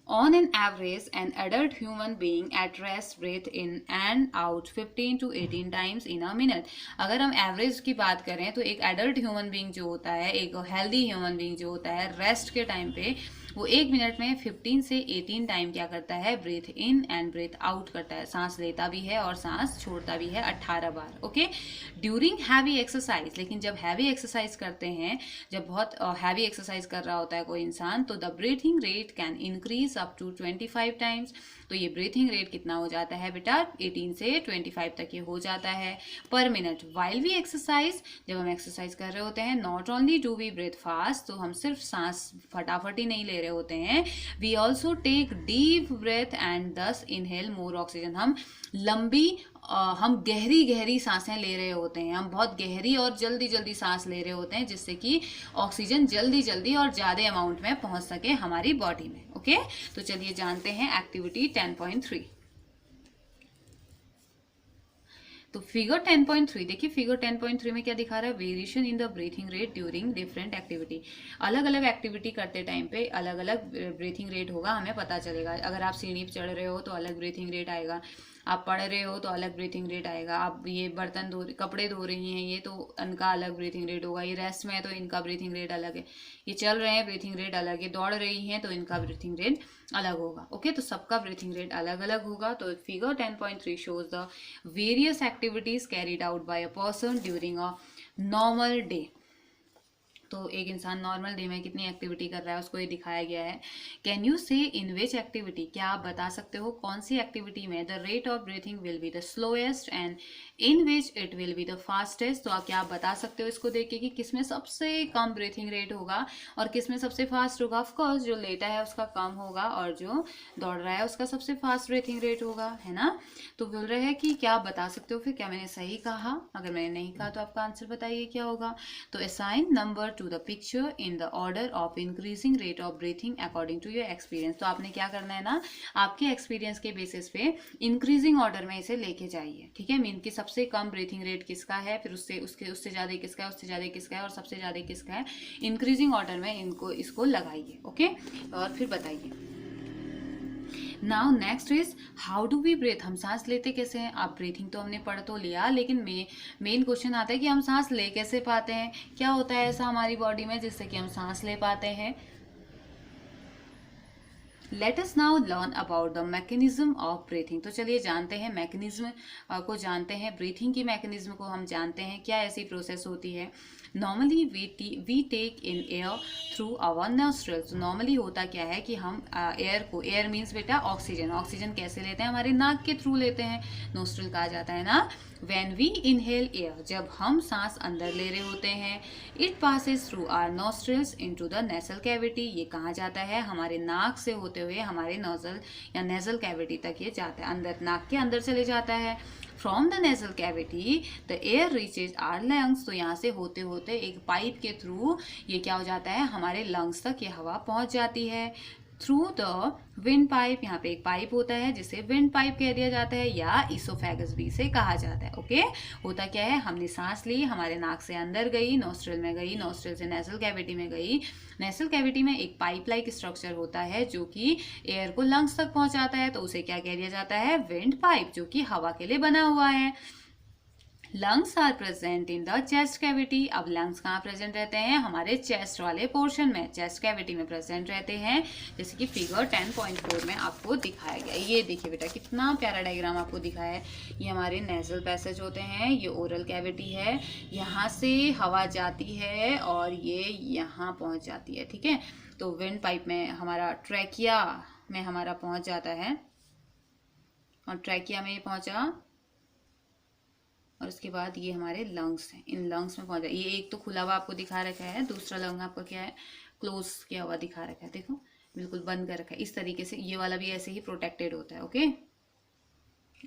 On an average, an adult human being at rest breathe in and out 15 to 18 times in a minute. अगर हम एवरेज की बात करें तो एक एडल्ट ह्यूमन बीइंग जो होता है, एक हेल्दी ह्यूमन बीइंग जो होता है, रेस्ट के टाइम पे वो 1 मिनट में 15 से 18 टाइम क्या करता है, breathe in and breathe out करता है, सांस लेता भी है और सांस छोड़ता भी है 18 बार। ओके, ड्यूरिंग हैवी एक्सरसाइज, लेकिन जब हैवी एक्सरसाइज करते हैं, जब बहुत हैवी एक्सरसाइज कर रहा होता है कोई इंसान, तो the breathing rate can increase up to 25 times. तो ये ब्रीथिंग रेट कितना हो जाता है बेटा, 18 से 25 तक ये हो जाता है पर मिनट। वाइल वी एक्सरसाइज, जब हम एक्सरसाइज कर रहे होते हैं, not only do we breathe fast, तो हम सिर्फ सांस फटाफट ही नहीं ले रहे होते हैं, we also take deep breath and thus inhale more oxygen. हम गहरी गहरी सांसें ले रहे होते हैं, हम बहुत गहरी और जल्दी जल्दी सांस ले रहे होते हैं, जिससे कि ऑक्सीजन जल्दी जल्दी और ज़्यादा अमाउंट में पहुंच सके हमारी बॉडी में। ओके, तो चलिए जानते हैं एक्टिविटी 10.3। तो फिगर 10.3 देखिए, फिगर 10.3 में क्या दिखा रहा है, variation in the breathing rate during different activity. अलग अलग एक्टिविटी करते टाइम पे अलग अलग ब्रीथिंग रेट होगा, हमें पता चलेगा। अगर आप सीढ़ी पे चढ़ रहे हो तो अलग ब्रीथिंग रेट आएगा, आप पढ़ रहे हो तो अलग ब्रीथिंग रेट आएगा, आप ये बर्तन कपड़े धो रही हैं ये तो इनका अलग ब्रीथिंग रेट होगा, ये रेस्ट में है तो इनका ब्रीथिंग रेट अलग है, ये चल रहे हैं ब्रीथिंग रेट अलग है, दौड़ रही हैं तो इनका ब्रीथिंग रेट अलग होगा। ओके, तो सबका ब्रीथिंग रेट अलग अलग होगा। तो figure 10.3 shows the various activities carried out by a person during a normal day. तो एक इंसान नॉर्मल डे में कितनी एक्टिविटी कर रहा है उसको ये दिखाया गया है। कैन यू से इन विच एक्टिविटी, क्या आप बता सकते हो कौन सी एक्टिविटी में the rate of breathing will be the slowest and in which it will be the fastest. तो आप क्या आप बता सकते हो इसको देख के कि किसमें सबसे कम ब्रीथिंग रेट होगा और किसमें सबसे फास्ट होगा। ऑफकोर्स जो लेटा है उसका कम होगा और जो दौड़ रहा है उसका सबसे फास्ट ब्रीथिंग रेट होगा, है ना। तो बोल रहे हैं कि क्या आप बता सकते हो फिर क्या मैंने सही कहा, अगर मैंने नहीं कहा तो आपका आंसर बताइए क्या होगा। तो assign number to the picture in the order of increasing rate of breathing according to your experience। तो आपने क्या करना है ना, आपके एक्सपीरियंस के बेसिस पे इंक्रीजिंग ऑर्डर में इसे लेके जाइए, ठीक है। मीन कि सबसे कम ब्रीथिंग रेट किसका है, फिर उससे ज़्यादा किसका है, उससे ज़्यादा किसका है और सबसे ज़्यादा किसका है, इंक्रीजिंग ऑर्डर में इसको लगाइए। ओके, और फिर बताइए। Now next is how do we breathe, हम सांस लेते कैसे हैं। आप ब्रीथिंग तो हमने पढ़ तो लिया, लेकिन मेन क्वेश्चन आता है कि हम सांस ले कैसे पाते हैं, क्या होता है ऐसा हमारी बॉडी में जिससे कि हम सांस ले पाते हैं। Let us now learn about the mechanism of breathing. तो चलिए जानते हैं मैकेनिज्म को, जानते हैं ब्रीथिंग की मैकेनिज्म को, हम जानते हैं क्या ऐसी प्रोसेस होती है। Normally we take in air through our nostrils. Normally होता क्या है कि हम एयर मीन्स बेटा ऑक्सीजन कैसे लेते हैं, हमारे नाक के थ्रू लेते हैं, नोस्ट्रल कहा जाता है ना। When we inhale air, जब हम सांस अंदर ले रहे होते हैं, it passes through our nostrils into the nasal cavity। ये कहाँ जाता है, हमारे नाक से होते हुए हमारे नोजल या नेजल कैविटी तक ये जाता है, अंदर नाक के अंदर चले जाता है। From the nasal cavity the air reaches our lungs. तो यहाँ से होते होते एक पाइप के थ्रू ये क्या हो जाता है, हमारे लंग्स तक ये हवा पहुँच जाती है। थ्रू द विंड पाइप, यहाँ पे एक पाइप होता है जिसे विंड पाइप कह दिया जाता है या इसोफेगस भी इसे कहा जाता है। ओके, होता क्या है, हमने सांस ली, हमारे नाक से अंदर गई, नोस्ट्रल में गई, नोस्ट्रल से नेजल कैविटी में गई, नेजल कैविटी में एक पाइप लाइक स्ट्रक्चर होता है जो कि एयर को लंग्स तक पहुंचाता है, तो उसे क्या कह दिया जाता है, विंड पाइप, जो कि हवा के लिए बना हुआ है। Lungs are present in the chest cavity. अब लंग्स कहाँ प्रेजेंट रहते हैं, हमारे चेस्ट वाले पोर्शन में, चेस्ट कैविटी में प्रेजेंट रहते हैं, जैसे कि फिगर 10.4 में आपको दिखाया गया। ये देखिए बेटा कितना प्यारा डायग्राम आपको दिखाया है। ये हमारे नेजल पैसेज होते हैं, ये ओरल कैविटी है, यहाँ से हवा जाती है और ये यहाँ पहुँच जाती है, ठीक है। तो विंड पाइप में हमारा ट्रैकिया में हमारा पहुँच जाता है और ट्रैकिया में ये पहुँचा और उसके बाद ये हमारे लंग्स हैं, इन लंग्स में पहुंच जाए। ये एक तो खुला हुआ आपको दिखा रखा है, दूसरा लंग आपका क्या है, क्लोज किया हुआ दिखा रखा है, देखो बिल्कुल बंद कर रखा है। इस तरीके से ये वाला भी ऐसे ही प्रोटेक्टेड होता है। ओके,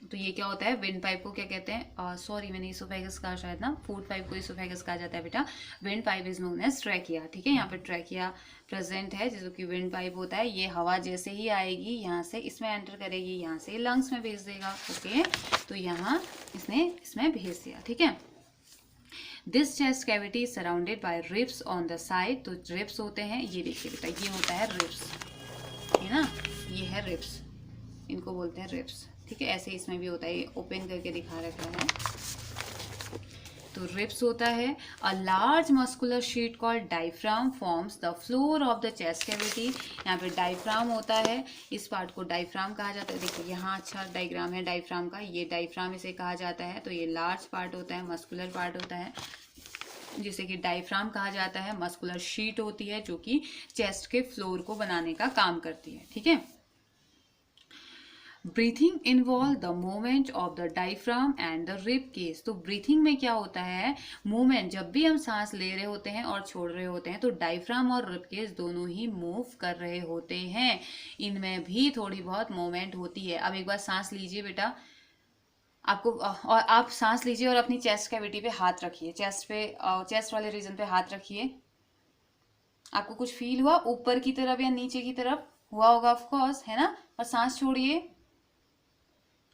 तो ये क्या होता है, विंड पाइप को क्या कहते हैं, सॉरी मैंने इसोफेगस कहा शायद ना, फूड पाइप को इसोफेगस कहा जाता है बेटा। Wind pipe is known as trachea, ठीक है। यहाँ पे ट्रैकिया प्रेजेंट है जो कि विंड पाइप होता है। ये हवा जैसे ही आएगी यहाँ से इसमें एंटर करेगी, यहाँ से लंग्स में भेज देगा। ओके, तो यहाँ इसने इसमें भेज दिया, ठीक है। This chest cavity is surrounded by ribs on the side. तो रिब्स होते हैं, ये देखिए बेटा, ये होता है रिब्स, है ना, ये है रिब्स, इनको बोलते हैं रिब्स, ठीक है। ऐसे इसमें भी होता है, ये ओपन करके दिखा रखा है। तो रिब्स होता है। A large muscular sheet called diaphragm forms the floor of the chest cavity. यहाँ पे डायफ्राम होता है, इस पार्ट को डायफ्राम कहा जाता है। देखिए यहाँ अच्छा डायग्राम है डायफ्राम का, ये डायफ्राम इसे कहा जाता है। तो ये लार्ज पार्ट होता है, मस्कुलर पार्ट होता है, जिसे कि डायफ्राम कहा जाता है। मस्कुलर शीट होती है जो कि चेस्ट के फ्लोर को बनाने का काम करती है, ठीक है। Breathing involve the movement of the diaphragm and the rib cage. तो ब्रीथिंग में क्या होता है, मूवमेंट, जब भी हम सांस ले रहे होते हैं और छोड़ रहे होते हैं तो डायफ्राम और रिब केस दोनों ही मूव कर रहे होते हैं, इनमें भी थोड़ी बहुत मूवमेंट होती है। अब एक बार सांस लीजिए बेटा, आपको और आप सांस लीजिए और अपनी चेस्ट कैविटी पे हाथ रखिए, चेस्ट वाले रीजन पे हाथ रखिए। आपको कुछ फील हुआ ऊपर की तरफ या नीचे की तरफ, हुआ होगा ऑफ कोर्स, है ना। और सांस छोड़िए,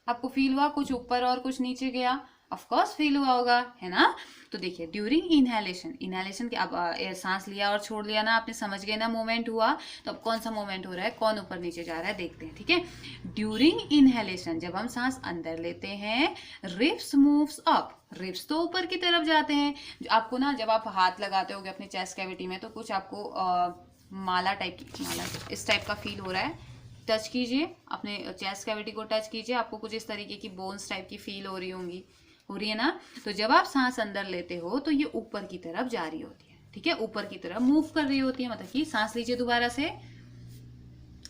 आपको फील हुआ कुछ ऊपर और कुछ नीचे गया, ऑफ कोर्स फील हुआ होगा, है ना। तो देखिए ड्यूरिंग इनहेलेशन, इनहेलेशन के अब सांस लिया और छोड़ लिया ना आपने, समझ गए ना मूवमेंट हुआ। तो अब कौन सा मूवमेंट हो रहा है, कौन ऊपर नीचे जा रहा है देखते हैं, ठीक है। ड्यूरिंग इनहेलेशन जब हम सांस अंदर लेते हैं, रिब्स मूव्स अप, रिब्स तो ऊपर की तरफ जाते हैं। आपको ना जब आप हाथ लगाते होगे अपने चेस्ट कैविटी में तो कुछ आपको माला टाइप की, माला इस टाइप का फील हो रहा है। टच कीजिए अपने चेस्ट कैविटी को, टच कीजिए, आपको कुछ इस तरीके की बोन्स टाइप की फील हो रही होंगी, हो रही है ना। तो जब आप सांस अंदर लेते हो तो ये ऊपर की तरफ जा रही होती है, ठीक है, ऊपर की तरफ मूव कर रही होती है। मतलब कि सांस लीजिए दोबारा से,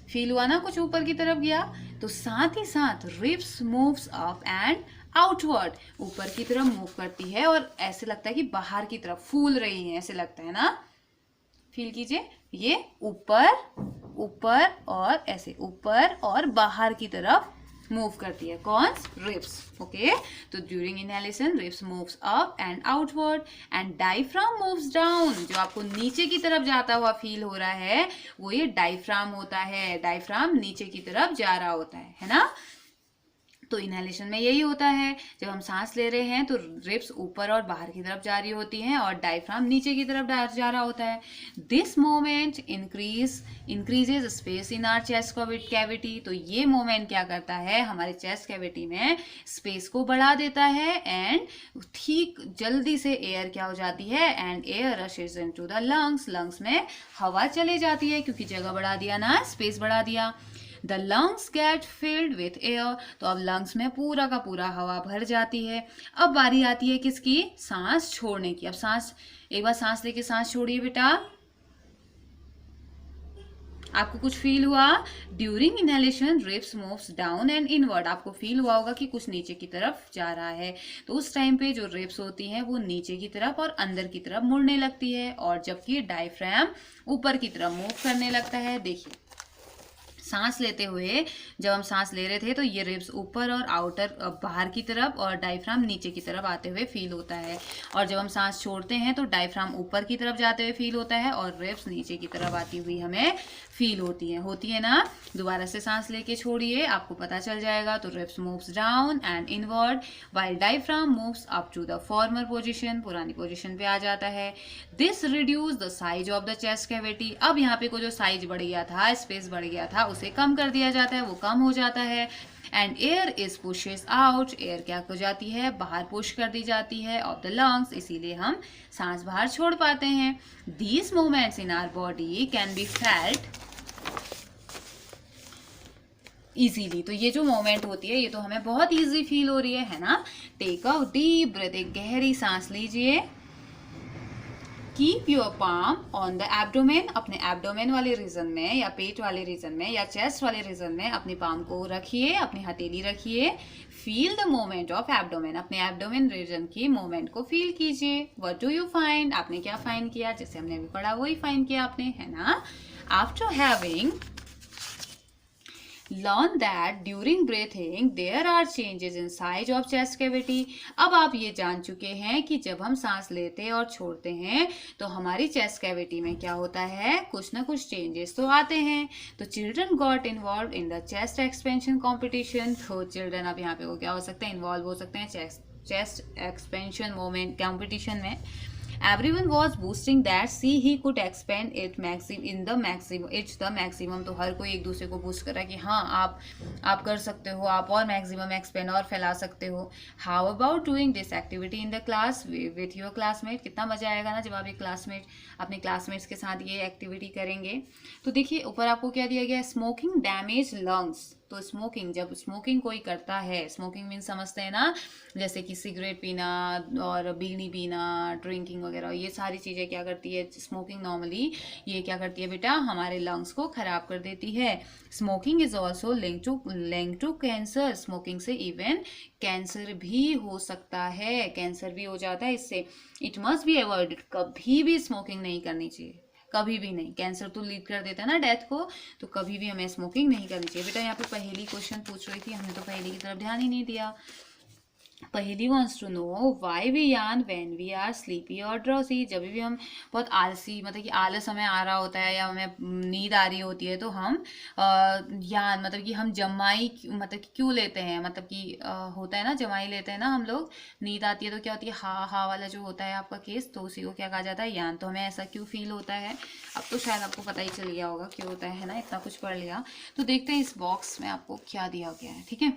फील हुआ ना कुछ ऊपर की तरफ गया। तो साथ ही साथ ribs moves up and outward, ऊपर की तरफ मूव करती है और ऐसे लगता है कि बाहर की तरफ फूल रही है, ऐसे लगता है ना। फील कीजिए, ये ऊपर ऊपर और ऐसे ऊपर और बाहर की तरफ मूव करती है, कौन, रिब्स, ओके। तो during inhalation ribs moves up and outward and diaphragm moves down, जो आपको नीचे की तरफ जाता हुआ फील हो रहा है वो ये डायफ्राम होता है, डायफ्राम नीचे की तरफ जा रहा होता है ना। तो इनहेलेशन में यही होता है, जब हम सांस ले रहे हैं तो रिब्स ऊपर और बाहर की तरफ जा रही होती हैं और डायफ्राम नीचे की तरफ जा रहा होता है। This moment increases space in our chest cavity, तो ये मोमेंट क्या करता है, हमारे चेस्ट कैविटी में स्पेस को बढ़ा देता है एंड ठीक जल्दी से एयर क्या हो जाती है, and air rushes into the lungs, lungs में हवा चले जाती है क्योंकि जगह बढ़ा दिया ना, स्पेस बढ़ा दिया। The lungs get filled with air, तो अब लंग्स में पूरा का पूरा हवा भर जाती है। अब बारी आती है किसकी, सांस छोड़ने की। अब सांस, एक बार सांस लेके सांस छोड़िए बेटा, आपको कुछ फील हुआ, during inhalation ribs moves down and inward, आपको फील हुआ होगा कि कुछ नीचे की तरफ जा रहा है। तो उस टाइम पे जो रिब्स होती हैं वो नीचे की तरफ और अंदर की तरफ मुड़ने लगती है, और जबकि डायफ्राम ऊपर की तरफ मूव करने लगता है। देखिए सांस लेते हुए जब हम सांस ले रहे थे तो ये रिब्स ऊपर और आउटर बाहर की तरफ और डायफ्राम नीचे की तरफ आते हुए फील होता है, और जब हम सांस छोड़ते हैं तो डायफ्राम ऊपर की तरफ जाते हुए फील होता है और रिब्स नीचे की तरफ आती हुई हमें फील होती है ना। दोबारा से सांस लेके छोड़िए, आपको पता चल जाएगा। तो ribs moves down and inward while diaphragm moves up to the former position, पुरानी पोजीशन पे आ जाता है। This reduce the size of the chest cavity, अब यहाँ पे को जो साइज बढ़ गया था, स्पेस बढ़ गया था, उसे कम कर दिया जाता है, वो कम हो जाता है। And air is pushes out, air क्या हो जाती है, बाहर पुश कर दी जाती है ऑफ द लंग्स, इसीलिए हम सांस बाहर छोड़ पाते हैं। These movements in our body can be felt easily, तो ये जो मोमेंट होती है ये तो हमें बहुत इजी फील हो रही है ना। टेक अ डीप ब्रेथ, एक गहरी सांस लीजिए। Keep your palm on the abdomen, अपने एब्डोमेन वाले रीजन में या पेट वाले रीजन में या चेस्ट वाले रीजन में अपनी पाम को रखिए, अपनी हथेली रखिए। Feel the movement of abdomen, अपने एब्डोमेन रीजन की मूवमेंट को फील कीजिए। व्हाट डू यू फाइंड, आपने क्या फाइंड किया, जैसे हमने अभी पढ़ा वही फाइंड किया आपने, है ना। After having learn that during breathing there are changes in size of chest cavity, अब आप ये जान चुके हैं कि जब हम सांस लेते और छोड़ते हैं तो हमारी चेस्ट कैविटी में क्या होता है, कुछ ना कुछ चेंजेस तो आते हैं। तो children got involve in the chest expansion competition, तो चिल्ड्रन अब यहाँ पे वो क्या हो सकते हैं, इन्वॉल्व हो सकते हैं चेस्ट एक्सपेंशन मोमेंट कॉम्पिटिशन में। Everyone was boosting that see he could expand it it's the maximum, तो हर कोई एक दूसरे को बूस्ट कर रहा है कि हाँ आप कर सकते हो, आप और मैक्सिमम एक्सपेंड और फैला सकते हो। How about doing this activity in the class with your classmate, कितना मजा आएगा ना जब आप अपने क्लासमेट्स के साथ ये एक्टिविटी करेंगे। तो देखिए ऊपर आपको क्या दिया गया है, स्मोकिंग डैमेज लंग्स, तो स्मोकिंग, जब स्मोकिंग कोई करता है, स्मोकिंग मीन समझते हैं ना, जैसे कि सिगरेट पीना और बीड़ी पीना, ड्रिंकिंग वगैरह, ये सारी चीज़ें क्या करती है स्मोकिंग, नॉर्मली ये क्या करती है बेटा, हमारे लंग्स को खराब कर देती है। Smoking is also link to cancer, smoking से इवन कैंसर भी हो सकता है, कैंसर भी हो जाता है इससे। इट मस्ट बी अवॉइडेड, कभी भी स्मोकिंग नहीं करनी चाहिए, कभी भी नहीं, कैंसर तो लीड कर देता है ना डेथ को, तो कभी भी हमें स्मोकिंग नहीं करनी चाहिए। बेटा यहाँ पे पहेली क्वेश्चन पूछ रही थी, हमने तो पहेली की तरफ ध्यान ही नहीं दिया। Paheli wants to know why we yawn when we are sleepy और ड्रॉसी। जब भी हम बहुत आलसी, मतलब कि आलस हमें आ रहा होता है या हमें नींद आ रही होती है, तो हम यान मतलब कि हम जमाई मतलब कि क्यों लेते हैं, मतलब कि होता है ना, जमाई लेते हैं ना हम लोग। नींद आती है तो क्या होती है, हा हा वाला जो होता है आपका केस, तो उसी को क्या कहा जाता है, यान। तो हमें ऐसा क्यों फील होता है, अब तो शायद आपको पता ही चल गया होगा क्यों होता है ना, इतना कुछ पढ़ लिया। तो देखते हैं इस बॉक्स में आपको क्या दिया गया है, ठीक है।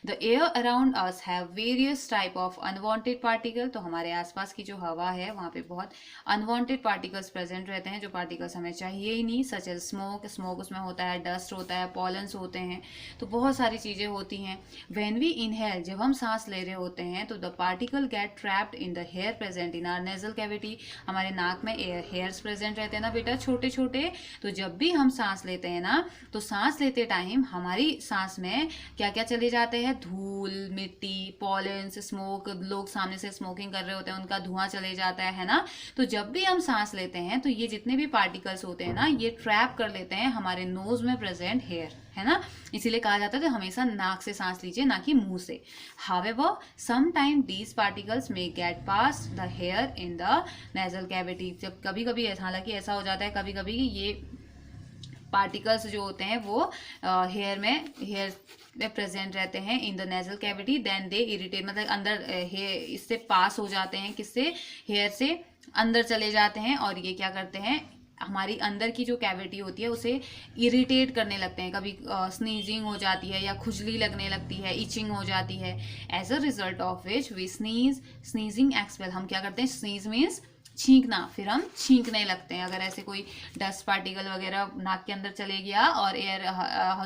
The air around us have various type of unwanted particle। तो हमारे आसपास की जो हवा है वहाँ पे बहुत unwanted particles प्रेजेंट रहते हैं, जो पार्टिकल्स हमें चाहिए ही नहीं, सच एज स्मोक, स्मोक उसमें होता है, डस्ट होता है, पॉलन्स होते हैं, तो बहुत सारी चीज़ें होती हैं। When we inhale, जब हम सांस ले रहे होते हैं, तो the particle get trapped in the hair present in our nasal cavity. हमारे नाक में हेयर्स प्रेजेंट रहते हैं ना बेटा, छोटे छोटे। तो जब भी हम सांस लेते हैं ना, तो सांस लेते टाइम हमारी सांस में क्या क्या चले जाते हैं, धूल, मिट्टी, पॉलेंस, स्मोक, लोग सामने से स्मोकिंग कर रहे होते हैं, उनका धुआं चले जाता है ना। तो जब भी हम सांस लेते हैं, तो ये जितने भी पार्टिकल्स होते हैं ना, ये ट्रैप कर लेते हैं हमारे नोज में प्रेजेंट हेयर, है ना। इसीलिए कहा जाता है कि हमेशा नाक से सांस लीजिए, ना कि मुंह से। However, sometime these particles may get past the hair in the nasal cavity। जब कभी कभी हालांकि ऐसा हो जाता है कभी कभी ये पार्टिकल्स जो होते हैं वो हेयर में प्रेजेंट रहते हैं in the nasal cavity, then they irritate, मतलब अंदर इससे पास हो जाते हैं, किससे, हेयर से अंदर चले जाते हैं, और ये क्या करते हैं, हमारी अंदर की जो कैविटी होती है उसे इरिटेट करने लगते हैं। कभी स्नीजिंग हो जाती है या खुजली लगने लगती है, इचिंग हो जाती है। As a result of which we sneeze, sneezing expel, हम क्या करते हैं, स्नीज मीन्स छींकना, फिर हम छींकने लगते हैं। अगर ऐसे कोई डस्ट पार्टिकल वगैरह नाक के अंदर चले गया और एयर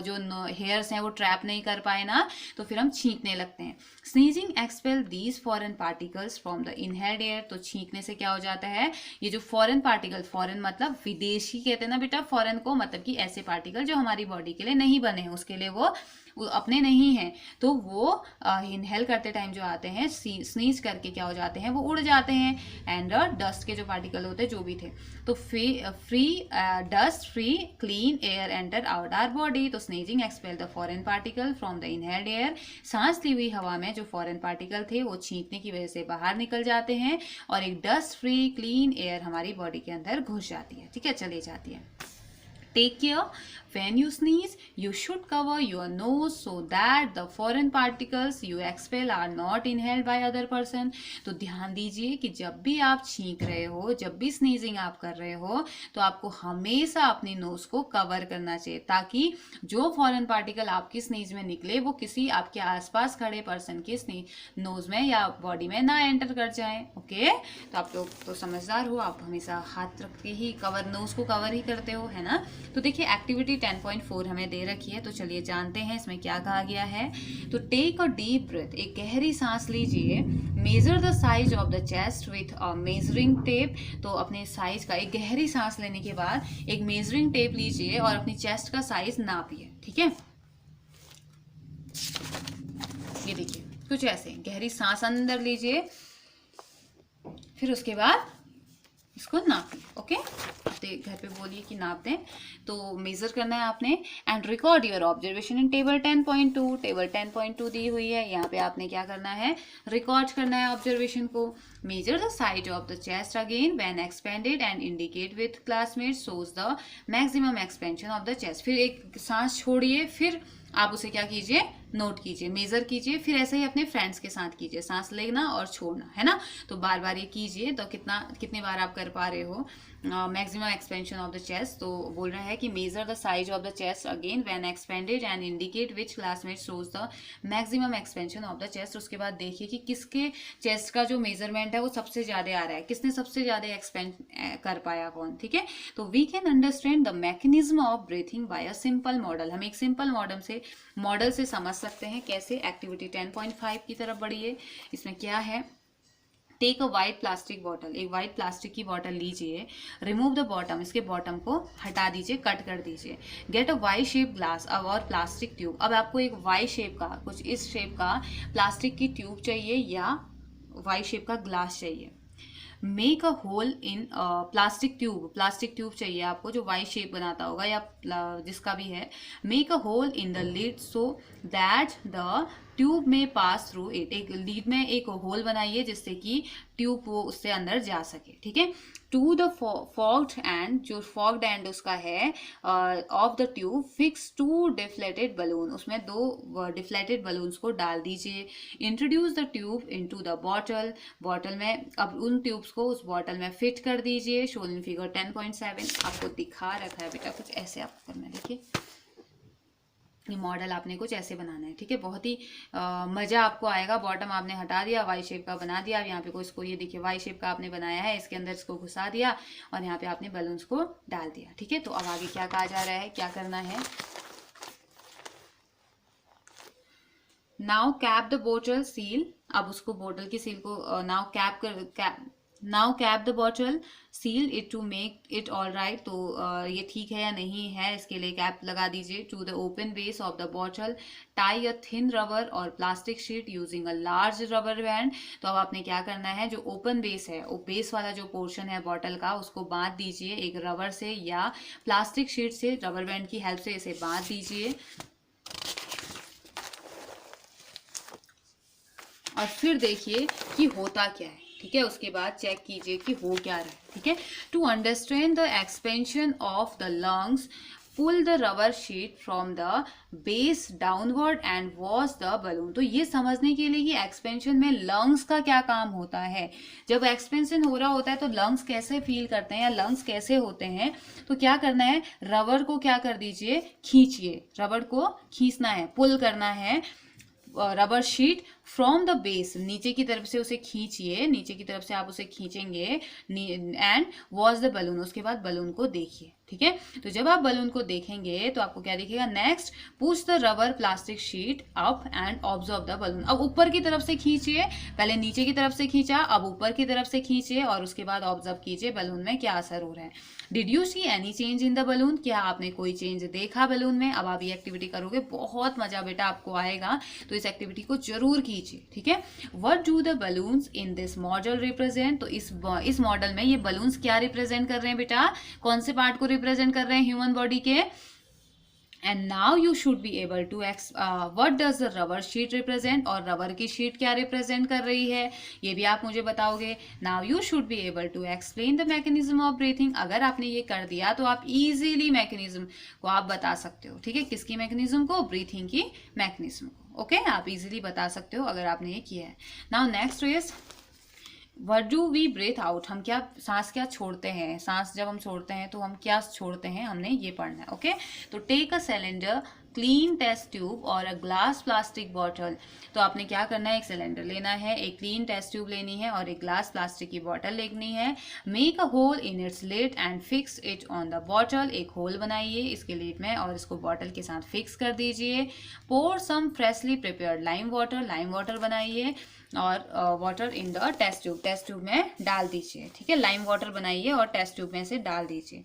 जो हेयर्स हैं वो ट्रैप नहीं कर पाए ना, तो फिर हम छींकने लगते हैं। Sneezing expel these foreign particles from the inhaled air. तो छींकने से क्या हो जाता है, ये जो फॉरेन पार्टिकल, फॉरेन मतलब विदेशी कहते हैं ना बेटा फॉरेन को, मतलब कि ऐसे पार्टिकल जो हमारी बॉडी के लिए नहीं बने हैं, उसके लिए वो अपने नहीं हैं, तो वो इनहेल करते टाइम जो आते हैं, स्नीज करके क्या हो जाते हैं, वो उड़ जाते हैं। एंड डस्ट के जो पार्टिकल होते हैं जो भी थे, तो free dust free clean air enter out our body. तो sneezing expel the foreign particle from the inhaled air. सांस ली हुई हवा में जो फॉरेन पार्टिकल थे वो छींकने की वजह से बाहर निकल जाते हैं, और एक डस्ट फ्री क्लीन एयर हमारी बॉडी के अंदर घुस जाती है, ठीक है, चली जाती है। Take care, when you sneeze, you should cover your nose so that the foreign particles you expel are not inhaled by other person। तो ध्यान दीजिए कि जब भी आप छींक रहे हो, जब भी स्नीजिंग आप कर रहे हो, तो आपको हमेशा अपनी नोज को कवर करना चाहिए, ताकि जो फॉरेन पार्टिकल आपकी स्नीज में निकले वो किसी आपके आसपास खड़े पर्सन के नोज में या बॉडी में ना एंटर कर जाए। ओके, तो आप लोग तो समझदार हो, आप हमेशा हाथ रख के ही नोज को कवर ही करते हो, है ना। तो देखिए एक्टिविटी 10.4 हमें दे रखी है, तो चलिए जानते हैं इसमें क्या कहा गया है। तो टेक अ डीप ब्रेथ, एक गहरी सांस लीजिए। Measure the size of the chest with a measuring tape. तो अपने साइज का, एक गहरी सांस लेने के बाद एक मेजरिंग टेप लीजिए और अपनी चेस्ट का साइज नापिए, ठीक है। ये देखिए कुछ ऐसे गहरी सांस अंदर लीजिए, फिर उसके बाद इसको नाप लें। ओके, घर पे बोलिए कि नाप दें। तो मेजर करना है आपने, and record your observation in table 10.2। Table 10.2 दी हुई है, यहाँ पे आपने क्या करना है, रिकॉर्ड करना है ऑब्जर्वेशन को। Measure the size of the chest again when expanded and indicate with classmate shows the maximum expansion of the chest. फिर एक सांस छोड़िए, फिर आप उसे क्या कीजिए, नोट कीजिए, मेजर कीजिए, फिर ऐसे ही अपने फ्रेंड्स के साथ कीजिए, सांस लेना और छोड़ना, है ना। तो बार बार ये कीजिए, तो कितने बार आप कर पा रहे हो। Maximum expansion of the chest, तो बोल रहा है कि measure the size of the chest again when expanded and indicate which classmate shows the maximum expansion of the chest. उसके बाद देखिए कि किसके चेस्ट का जो मेजरमेंट है वो सबसे ज्यादा आ रहा है, किसने सबसे ज्यादा एक्सपेंड कर पाया, कौन, ठीक है। तो we can understand the mechanism of breathing by a simple model. हम एक सिंपल मॉडल से समझ सकते हैं कैसे। एक्टिविटी 10.5 की तरफ बढ़िए। इसमें क्या है, take a white plastic bottle, एक वाइट प्लास्टिक की बॉटल लीजिए। रिमूव द बॉटम, इसके बॉटम को हटा दीजिए, कट कर दीजिए। Get a Y shape glass अब और प्लास्टिक ट्यूब। अब आपको एक वाई शेप का, कुछ इस शेप का प्लास्टिक की ट्यूब चाहिए या वाई शेप का ग्लास चाहिए। Make a hole in plastic tube चाहिए आपको जो वाई शेप बनाता होगा या जिसका भी है. Make a hole in the lid so that the tube में पास थ्रू इट. एक लीड में एक होल बनाइए जिससे कि ट्यूब वो उससे अंदर जा सके. ठीक है. टू द फॉग्ड एंड, जो फॉग्ड एंड उसका है of the tube, fix to deflated balloon. उसमें 2 डिफ्लेटेड बलून्स को डाल दीजिए. Introduce the tube into the bottle. Bottle में अब उन ट्यूब्स को उस बॉटल में फिट कर दीजिए. शोन इन फिगर 10.7 आपको दिखा रखा है बेटा. कुछ ऐसे आपको करना है. देखिए ये मॉडल आपने कुछ ऐसे बनाना है. ठीक है. बहुत ही मज़ा आपको आएगा. बॉटम आपने हटा दिया, वाई शेप का बना दिया. अब यहाँ पे को इसको ये देखिए वाई शेप का आपने बनाया है, इसके अंदर इसको घुसा दिया और यहाँ पे आपने बलून्स को डाल दिया. ठीक है. तो अब आगे क्या कहा जा रहा है, क्या करना है. Now cap the bottle seal. अब उसको बोतल की सील को now cap the bottle seal it to make it all right. तो ये ठीक है या नहीं है, इसके लिए कैप लगा दीजिए. To the open base of the bottle tie a thin rubber or plastic sheet using a large rubber band. तो अब आपने क्या करना है, जो ओपन बेस है, वो बेस वाला जो पोर्शन है बॉटल का, उसको बांध दीजिए एक रबर से या प्लास्टिक शीट से. रबर बैंड की हेल्प से इसे बांध दीजिए और फिर देखिए कि होता क्या है. ठीक है. उसके बाद चेक कीजिए कि हो क्या रहा है. ठीक है. To understand the expansion of the lungs pull the rubber sheet from the base downward and watch the balloon. तो ये समझने के लिए कि एक्सपेंशन में लंग्स का क्या काम होता है. जब एक्सपेंशन हो रहा होता है तो लंग्स कैसे फील करते हैं या लंग्स कैसे होते हैं. तो क्या करना है, रबर को क्या कर दीजिए, खींचिए. रबर को खींचना है, पुल करना है. Rubber sheet from the base, नीचे की तरफ से उसे खींचिए. नीचे की तरफ से आप उसे खींचेंगे एंड वॉच द बलून. उसके बाद बलून को देखिए. ठीक है. तो जब आप बलून को देखेंगे तो आपको क्या दिखेगा, next push the rubber plastic sheet up and observe the balloon. अब ऊपर की तरफ से खींचिए. पहले नीचे की तरफ से खींचा, अब ऊपर की तरफ से खींचिए और उसके बाद ऑब्जर्व कीजिए बलून में क्या असर हो रहा है. Did you see any change in the balloon. क्या आपने कोई चेंज देखा बलून में. अब आप ये एक्टिविटी करोगे, बहुत मजा बेटा आपको आएगा. तो इस एक्टिविटी को जरूर कीजिए. ठीक है. What do the balloons in this model represent. तो इस मॉडल में ये बलून्स क्या रिप्रेजेंट कर रहे हैं बेटा, कौन से पार्ट को रिप्रेजेंट कर रहे हैं, ह्यूमन बॉडी के. And now you should be able to what does the rubber sheet represent. और रबर की शीट क्या रिप्रेजेंट कर रही है, ये भी आप मुझे बताओगे. Now you should be able to explain the mechanism of breathing. अगर आपने ये कर दिया तो आप इजीली मैकेनिज्म को आप बता सकते हो. ठीक है. किसकी मैकेनिज्म को, ब्रीथिंग की मैकेनिज्म को. ओके. आप इजीली बता सकते हो अगर आपने ये किया है. Now next is what do we breath out. हम क्या सांस क्या छोड़ते हैं. सांस जब हम छोड़ते हैं तो हम क्या छोड़ते हैं, हमने ये पढ़ना है. ओके. तो take a cylinder, clean test tube और अ ग्लास प्लास्टिक बॉटल. तो आपने क्या करना है, एक सिलेंडर लेना है, एक क्लीन टेस्ट ट्यूब लेनी है और एक ग्लास प्लास्टिक की बॉटल लेनी है. Make a hole in its lid and fix it on the bottle. एक होल बनाइए इसके लिड में और इसको बॉटल के साथ फिक्स कर दीजिए. Pour some freshly prepared lime water बनाइए और water in the test tube में डाल दीजिए. ठीक है. लाइम वाटर बनाइए और टेस्ट ट्यूब में से डाल दीजिए.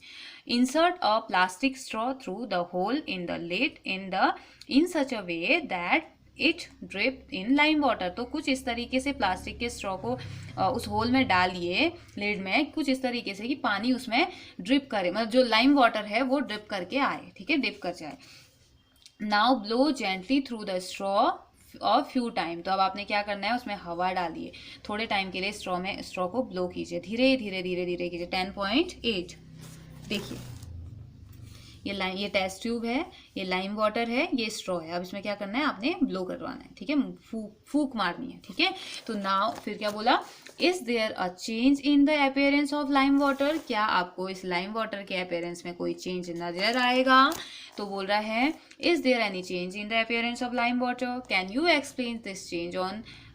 Insert a plastic straw through the hole in the lid in such a way that it drip in lime water. तो कुछ इस तरीके से प्लास्टिक के स्ट्रॉ को उस होल में डालिए, लिड में, कुछ इस तरीके से कि पानी उसमें ड्रिप करे, मतलब जो लाइम वाटर है वो ड्रिप करके आए. ठीक है. ड्रिप कर जाए. Now blow gently through the straw और फ्यू टाइम. तो अब आपने क्या करना है, उसमें हवा डालिए. थोड़े टाइम के लिए स्ट्रॉ को ब्लो कीजिए. धीरे धीरे धीरे धीरे कीजिए. 10.8. देखिए ये टेस्ट ट्यूब है, ये लाइम वाटर है, ये स्ट्रॉ है. अब इसमें क्या करना है, आपने ब्लो करवाना है. ठीक है. फूक मारनी है. ठीक है. तो नाउ फिर क्या बोला, is there a change in the appearance of lime water. क्या आपको इस लाइम वाटर के अपीयरेंस में कोई चेंज नजर आएगा. तो बोल रहा है is there any change in the appearance of lime water. Can you explain this change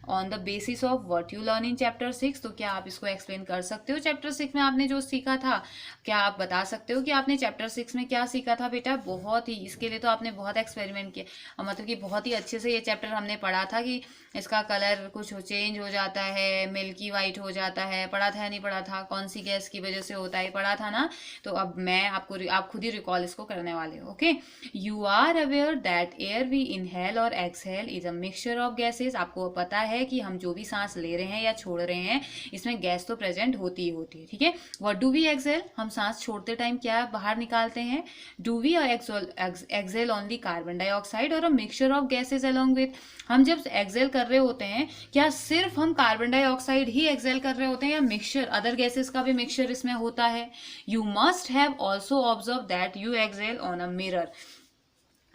on the basis of what you learn in chapter 6. तो क्या आप इसको एक्सप्लेन कर सकते हो, चैप्टर 6 में आपने जो सीखा था. क्या आप बता सकते हो कि आपने चैप्टर 6 में क्या सीखा था बेटा. बहुत ही, इसके लिए तो आपने बहुत एक्सपेरिमेंट किया, मतलब कि बहुत ही अच्छे से ये चैप्टर हमने पढ़ा था कि इसका कलर कुछ चेंज हो जाता है, मिल्की वाइट हो जाता है. पढ़ा था या नहीं पढ़ा था, कौन सी गैस की वजह से होता है, पढ़ा था ना. तो अब मैं आप खुद ही रिकॉल इसको करने वाले हो. Okay. You are aware that air we inhale or exhale is a mixture of gases. आपको पता है कि हम जो भी सांस ले रहे हैं या छोड़ रहे हैं इसमें गैस तो प्रेजेंट होती ही होती है, ठीक है। व्हाट डू वी एक्सेल, हम सांस छोड़ते टाइम क्या बाहर निकालते हैं, do we exhale only carbon dioxide or a mixture of gases along with, हम जब एक्सेल कर रहे होते हैं क्या सिर्फ हम कार्बन डाइऑक्साइड ही एक्सेल कर रहे होते हैं या मिक्सचर अदर गैसेस का भी मिक्सचर इसमें होता है। You must have also observe that you exhale on a mirror,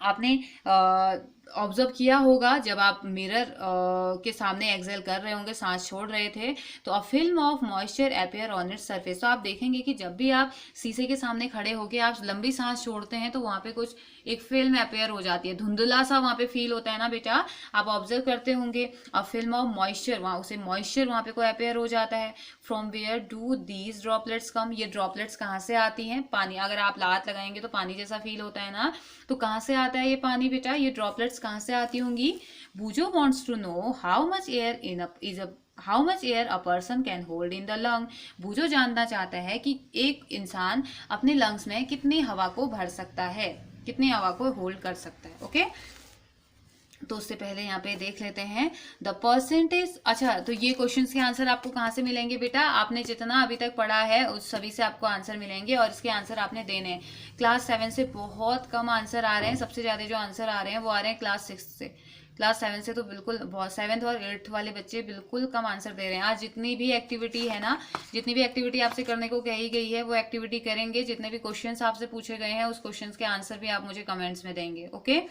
आपने ऑब्जर्व किया होगा जब आप मिरर के सामने एक्सेल कर रहे होंगे, सांस छोड़ रहे थे, तो a film of moisture appear on its surface, तो आप देखेंगे कि जब भी आप शीशे के सामने खड़े होके आप लंबी सांस छोड़ते हैं तो वहाँ पे कुछ एक फिल्म अपीयर हो जाती है, धुंधला सा वहाँ पे फील होता है ना बेटा, आप ऑब्जर्व करते होंगे। अ फिल्म ऑफ मॉइस्चर, वहाँ उसे मॉइस्चर वहाँ पे कोई अपीयर हो जाता है। From where do these droplets come, ये ड्रॉपलेट्स कहाँ से आती हैं, पानी, अगर आप लात लगाएंगे तो पानी जैसा फील होता है ना, तो कहाँ से आता है ये पानी बेटा, ये ड्रॉपलेट्स कहाँ से आती होंगी। Boojho wants to know how much air in how much air a person can hold in the lung, Boojho जानना चाहता है कि एक इंसान अपने लंग्स में कितनी हवा को भर सकता है, कितनी हवा को होल्ड कर सकता है। ओके, तो उससे पहले यहाँ पे देख लेते हैं द परसेंटेज। अच्छा, तो ये क्वेश्चन के आंसर आपको कहाँ से मिलेंगे बेटा, आपने जितना अभी तक पढ़ा है उस सभी से आपको आंसर मिलेंगे और इसके आंसर आपने देने हैं। क्लास 7 से बहुत कम आंसर आ रहे हैं, सबसे ज़्यादा जो आंसर आ रहे हैं वो आ रहे हैं क्लास 6 से। क्लास 7 से तो बिल्कुल बहुत, 7th और 8th वाले बच्चे बिल्कुल कम आंसर दे रहे हैं। आज जितनी भी एक्टिविटी है ना, जितनी भी एक्टिविटी आपसे करने को कही गई है वो एक्टिविटी करेंगे, जितने भी क्वेश्चंस आपसे पूछे गए हैं उस क्वेश्चंस के आंसर भी आप मुझे कमेंट्स में देंगे। ओके,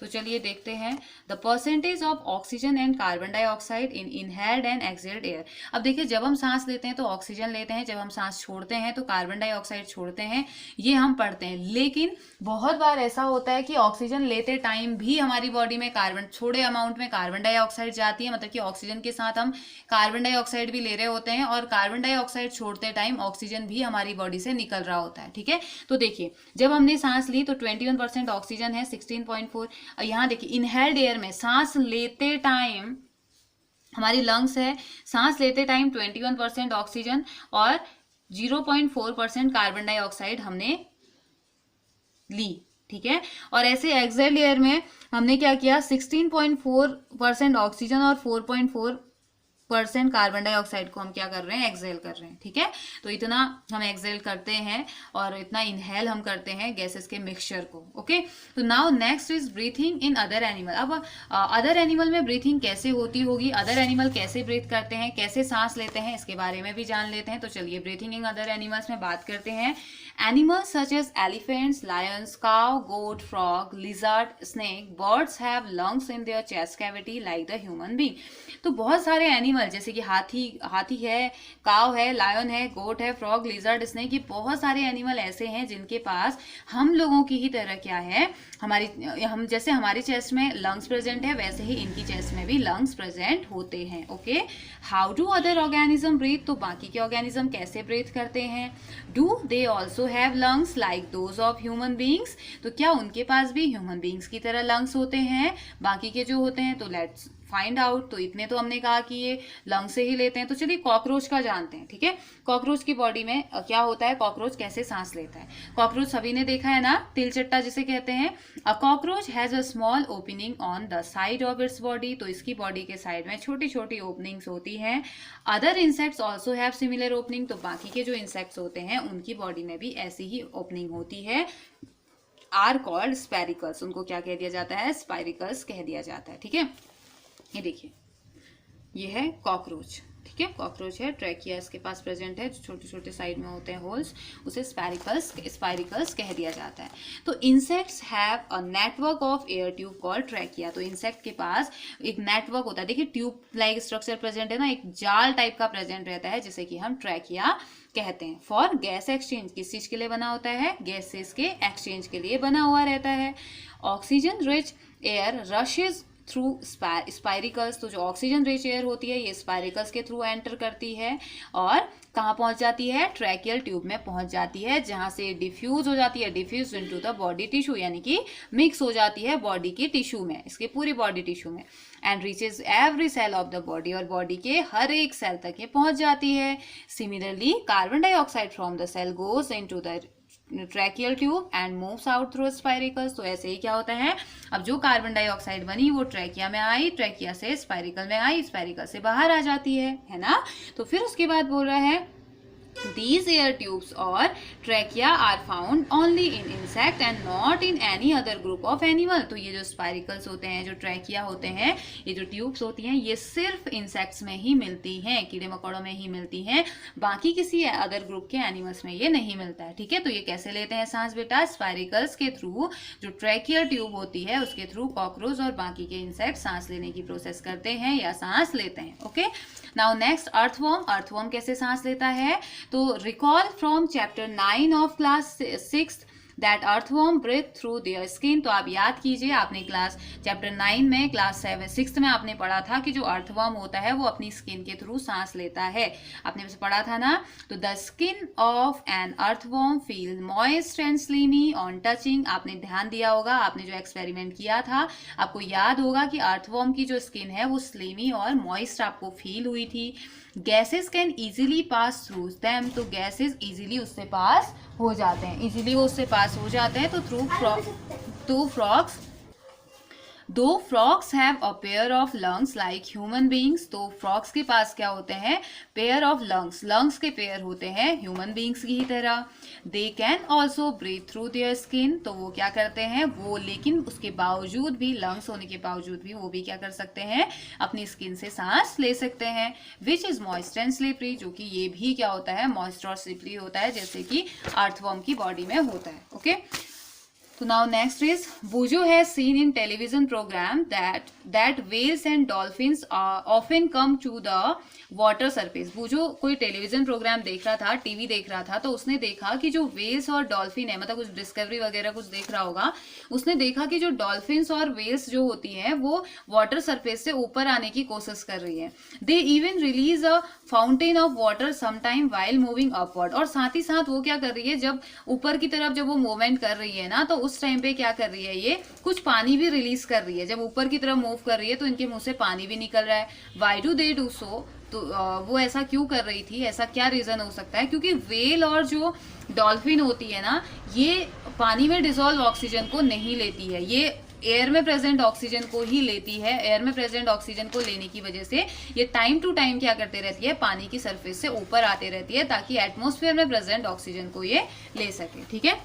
तो चलिए देखते हैं the percentage of oxygen and carbon dioxide in inhaled and exhaled air. अब देखिए, जब हम सांस लेते हैं तो ऑक्सीजन लेते हैं, जब हम सांस छोड़ते हैं तो कार्बन डाइऑक्साइड छोड़ते हैं, ये हम पढ़ते हैं। लेकिन बहुत बार ऐसा होता है कि ऑक्सीजन लेते टाइम भी हमारी बॉडी में कार्बन, थोड़े अमाउंट में कार्बन डाइऑक्साइड जाती है, मतलब कि ऑक्सीजन के साथ हम कार्बन डाइऑक्साइड भी ले रहे होते हैं और कार्बन डाइऑक्साइड छोड़ते टाइम ऑक्सीजन भी हमारी बॉडी से निकल रहा होता है, ठीक है। तो देखिए, जब हमने सांस ली तो 21% ऑक्सीजन है, 16.4, यहाँ देखिए इनहेल्ड एयर में सांस लेते टाइम हमारी लंग्स है, सांस लेते टाइम 21% ऑक्सीजन और 0.4% कार्बन डाइऑक्साइड हमने ली, ठीक है। और ऐसे एक्सहेल्ड एयर में हमने क्या किया, 16.4% ऑक्सीजन और 4.4% कार्बन डाइऑक्साइड को हम क्या कर रहे हैं, एक्सहेल कर रहे हैं, ठीक है। तो इतना हम एक्सहेल करते हैं और इतना इनहेल हम करते हैं गैसेस के मिक्सचर को। ओके, तो now next is breathing in other animal. अब अदर एनिमल में ब्रीथिंग कैसे होती होगी, अदर एनिमल कैसे ब्रीथ करते हैं, कैसे सांस लेते हैं, इसके बारे में भी जान लेते हैं। तो चलिए ब्रीथिंग इन अदर एनिमल्स में बात करते हैं। Animals such as elephants, lions, cow, goat, frog, lizard, snake, birds have lungs in their chest cavity like the human being. तो बहुत सारे एनिमल जैसे कि हाथी है, काव है, लायन है, गोट है, फ्रॉग, लिजर्ड, स्नेक, ये बहुत सारे एनिमल ऐसे हैं जिनके पास हम लोगों की ही तरह क्या है, हम जैसे हमारी चेस्ट में लंग्स प्रेजेंट है वैसे ही इनकी चेस्ट में भी लंग्स प्रेजेंट होते हैं। Okay, how do other organism breathe, तो बाकी के ऑर्गेनिज्म कैसे ब्रीथ करते हैं। Do they also have lungs like those of human beings, तो क्या उनके पास भी ह्यूमन बींग्स की तरह लंग्स होते हैं बाकी के जो होते हैं। तो लेट्स फाइंड आउट। तो इतने तो हमने कहा कि ये लंग से ही लेते हैं, तो चलिए कॉकरोच का जानते हैं, ठीक है। कॉकरोच की बॉडी में क्या होता है, कॉकरोच कैसे सांस लेता है। कॉकरोच सभी ने देखा है ना, तिलचट्टा जिसे कहते हैं। A cockroach has a small opening on the side of its body, तो इसकी बॉडी के साइड में छोटी छोटी ओपनिंग्स होती हैं। Other insects also have similar opening, तो बाकी के जो इंसेक्ट्स होते हैं उनकी बॉडी में भी ऐसी ही ओपनिंग होती है। आर कॉल्ड स्पैरिकल्स, उनको क्या कह दिया जाता है, स्पाइरिकल्स कह दिया जाता है, ठीक है। ये देखिए, ये है कॉकरोच, ठीक है। कॉकरोच है, ट्रैकिया इसके पास प्रेजेंट है, जो छोटे छोटे साइड में होते हैं होल्स, उसे स्पाइरिकल्स कह दिया जाता है। तो insects have a network of air tube called trachea, तो इंसेक्ट के पास एक नेटवर्क होता है, देखिए ट्यूब लाइक स्ट्रक्चर प्रेजेंट है ना, एक जाल टाइप का प्रेजेंट रहता है जिसे कि हम ट्रैकिया कहते हैं। फॉर गैस एक्सचेंज, किस चीज के लिए बना होता है, गैसेस के एक्सचेंज के लिए बना हुआ रहता है। Oxygen rich air rushes through spiracles, तो जो ऑक्सीजन रिच एयर होती है ये स्पाइरिकल्स के थ्रू एंटर करती है और कहाँ पहुंच जाती है, ट्रैकियल ट्यूब में पहुंच जाती है, जहां से डिफ्यूज हो जाती है, diffuse into the body tissue, यानी कि मिक्स हो जाती है बॉडी की टिश्यू में, इसके पूरी बॉडी टिश्यू में। And reaches every cell of the body, और बॉडी के हर एक सेल तक ये पहुंच जाती है। Similarly carbon dioxide from the cell goes into the tracheal tube and moves out through spiracles. तो ऐसे ही क्या होता है, अब जो कार्बन डाइऑक्साइड बनी वो ट्रैकिया में आई, ट्रैकिया से स्पाइरिकल में आई, स्पाइरिकल से बाहर आ जाती है ना। तो फिर उसके बाद बोल रहा है These air tubes or trachea are found only in insect and not in any other group of animal। तो ये जो स्पाइरिकल्स होते हैं, जो ट्रैकिया होते हैं, ये जो ट्यूब्स होती हैं, ये सिर्फ इंसेक्ट्स में ही मिलती हैं, कीड़े मकोड़ों में ही मिलती हैं, बाकी किसी अदर ग्रुप के एनिमल्स में ये नहीं मिलता है। ठीक है, तो ये कैसे लेते हैं सांस बेटा, स्पाइरिकल्स के थ्रू, जो ट्रैकियल ट्यूब होती है उसके थ्रू कॉकरोच और बाकी के इंसेक्ट सांस लेने की प्रोसेस करते हैं या सांस लेते हैं। Okay, now next earthworm. Earthworm कैसे सांस लेता है, तो recall from chapter 9 of class 6 that earthworm breathe through their skin. तो आप याद कीजिए, आपने क्लास चैप्टर 9 में क्लास 6 में आपने पढ़ा था कि जो अर्थवर्म होता है वो अपनी स्किन के थ्रू सांस लेता है, आपने वैसे पढ़ा था ना। तो the skin of an earthworm feel moist and slimy on touching. आपने ध्यान दिया होगा, आपने जो एक्सपेरिमेंट किया था आपको याद होगा कि अर्थवर्म की जो स्किन है वो स्लीमी और मॉइस्ट आपको फील हुई थी। Gases can easily pass through them. तो गैसेस इजीली उससे पास हो जाते हैं, इजीली वो उससे पास हो जाते हैं। तो through frogs though frogs have a pair of lungs like human beings. तो फ्रॉग्स के पास क्या होते हैं, पेयर ऑफ लंग्स, लंग्स के पेयर होते हैं ह्यूमन बींग्स की ही तरह। They can also breathe through their skin. तो वो क्या करते हैं, वो लेकिन उसके बावजूद भी, लंग्स होने के बावजूद भी वो भी क्या कर सकते हैं, अपनी स्किन से सांस ले सकते हैं। Which is moist and slippery. जो कि ये भी क्या होता है, मॉइस्ट और स्लिपरी होता है, जैसे कि अर्थवर्म की बॉडी में होता है। ओके, तो now next is, Boojho has seen in television programme that whales and dolphins often come to the water surface. Boojho कोई टेलीविजन प्रोग्राम देख रहा था, टीवी देख रहा था, तो उसने देखा कि जो वेल्स और डॉल्फिन है, मतलब कुछ डिस्कवरी वगैरह कुछ देख रहा होगा, उसने देखा कि जो डॉल्फिन्स और वेल्स जो होती हैं वो वाटर सरफेस से ऊपर आने की कोशिश कर रही है। They even release a fountain of water sometime while moving upward. और साथ ही साथ वो क्या कर रही है, जब ऊपर की तरफ जब वो मूवमेंट कर रही है ना, तो उस टाइम पे क्या कर रही है, ये कुछ पानी भी रिलीज कर रही है। जब ऊपर की तरफ मूव कर रही है तो इनके मुंह से पानी भी निकल रहा है। Why do they do so. तो वो ऐसा क्यों कर रही थी, ऐसा क्या रीजन हो सकता है, क्योंकि वेल और जो डॉल्फिन होती है ना, ये पानी में डिसॉल्व ऑक्सीजन को नहीं लेती है, ये एयर में प्रेजेंट ऑक्सीजन को ही लेती है। एयर में प्रेजेंट ऑक्सीजन को लेने की वजह से ये टाइम टू टाइम क्या करते रहती है, पानी की सरफेस से ऊपर आते रहती है, ताकि एटमॉस्फेयर में प्रेजेंट ऑक्सीजन को ये ले सके। ठीक है,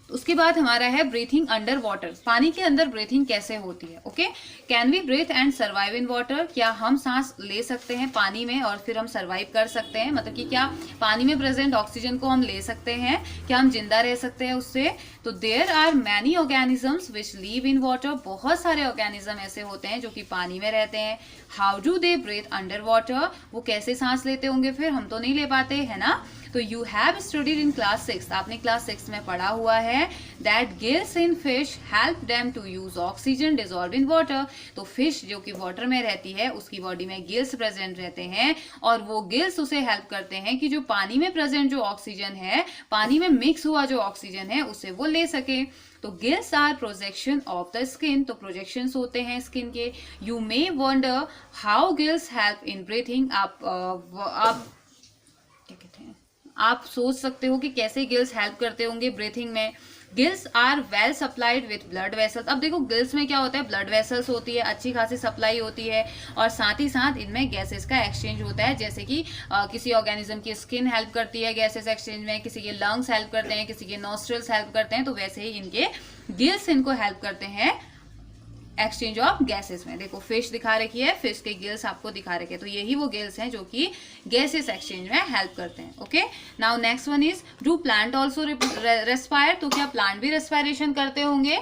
उसके बाद हमारा है ब्रीथिंग अंडर वाटर। पानी के अंदर ब्रीथिंग कैसे होती है। Okay, can we breathe and survive in water. क्या हम सांस ले सकते हैं पानी में और फिर हम सर्वाइव कर सकते हैं, मतलब कि क्या पानी में प्रेजेंट ऑक्सीजन को हम ले सकते हैं, क्या हम जिंदा रह सकते हैं उससे। तो there are many organisms which live in water. बहुत सारे ऑर्गेनिज्म ऐसे होते हैं जो कि पानी में रहते हैं। How do they breathe under water. वो कैसे सांस लेते होंगे, फिर हम तो नहीं ले पाते, है ना। तो you have studied in class 6, आपने क्लास 6 में पढ़ा हुआ है, that gills in fish help them to use oxygen dissolve in water. तो फिश जो कि वाटर में रहती है उसकी बॉडी में गिल्स प्रेजेंट रहते हैं, और वो गिल्स उसे हेल्प करते हैं कि जो पानी में प्रेजेंट जो ऑक्सीजन है, पानी में मिक्स हुआ जो ऑक्सीजन है, उसे वो ले सके। तो gills are projection of the skin. तो प्रोजेक्शंस होते हैं स्किन के। You may wonder how gills help in breathing. आप क्या कहते हैं, आप सोच सकते हो कि कैसे गिल्स हेल्प करते होंगे ब्रीथिंग में। Gills are well supplied with blood vessels. अब देखो गिल्स में क्या होता है, ब्लड वेसल्स होती है, अच्छी खासी सप्लाई होती है, और साथ ही साथ इनमें गैसेस का एक्सचेंज होता है। जैसे कि किसी ऑर्गेनिज्म की स्किन हेल्प करती है गैसेस एक्सचेंज में, किसी के लंग्स हेल्प करते हैं, किसी के नॉस्ट्रल्स हेल्प करते हैं, तो वैसे ही इनके गिल्स इनको हेल्प करते हैं एक्सचेंज ऑफ गैसेस में। देखो फिश दिखा रखी है, फिश के गिल्स आपको दिखा रखे हैं, तो यही वो गिल्स हैं जो कि गैसेस एक्सचेंज में हेल्प करते हैं। Okay, now next one is, do plant also respire. तो क्या प्लांट भी रेस्पायरेशन करते होंगे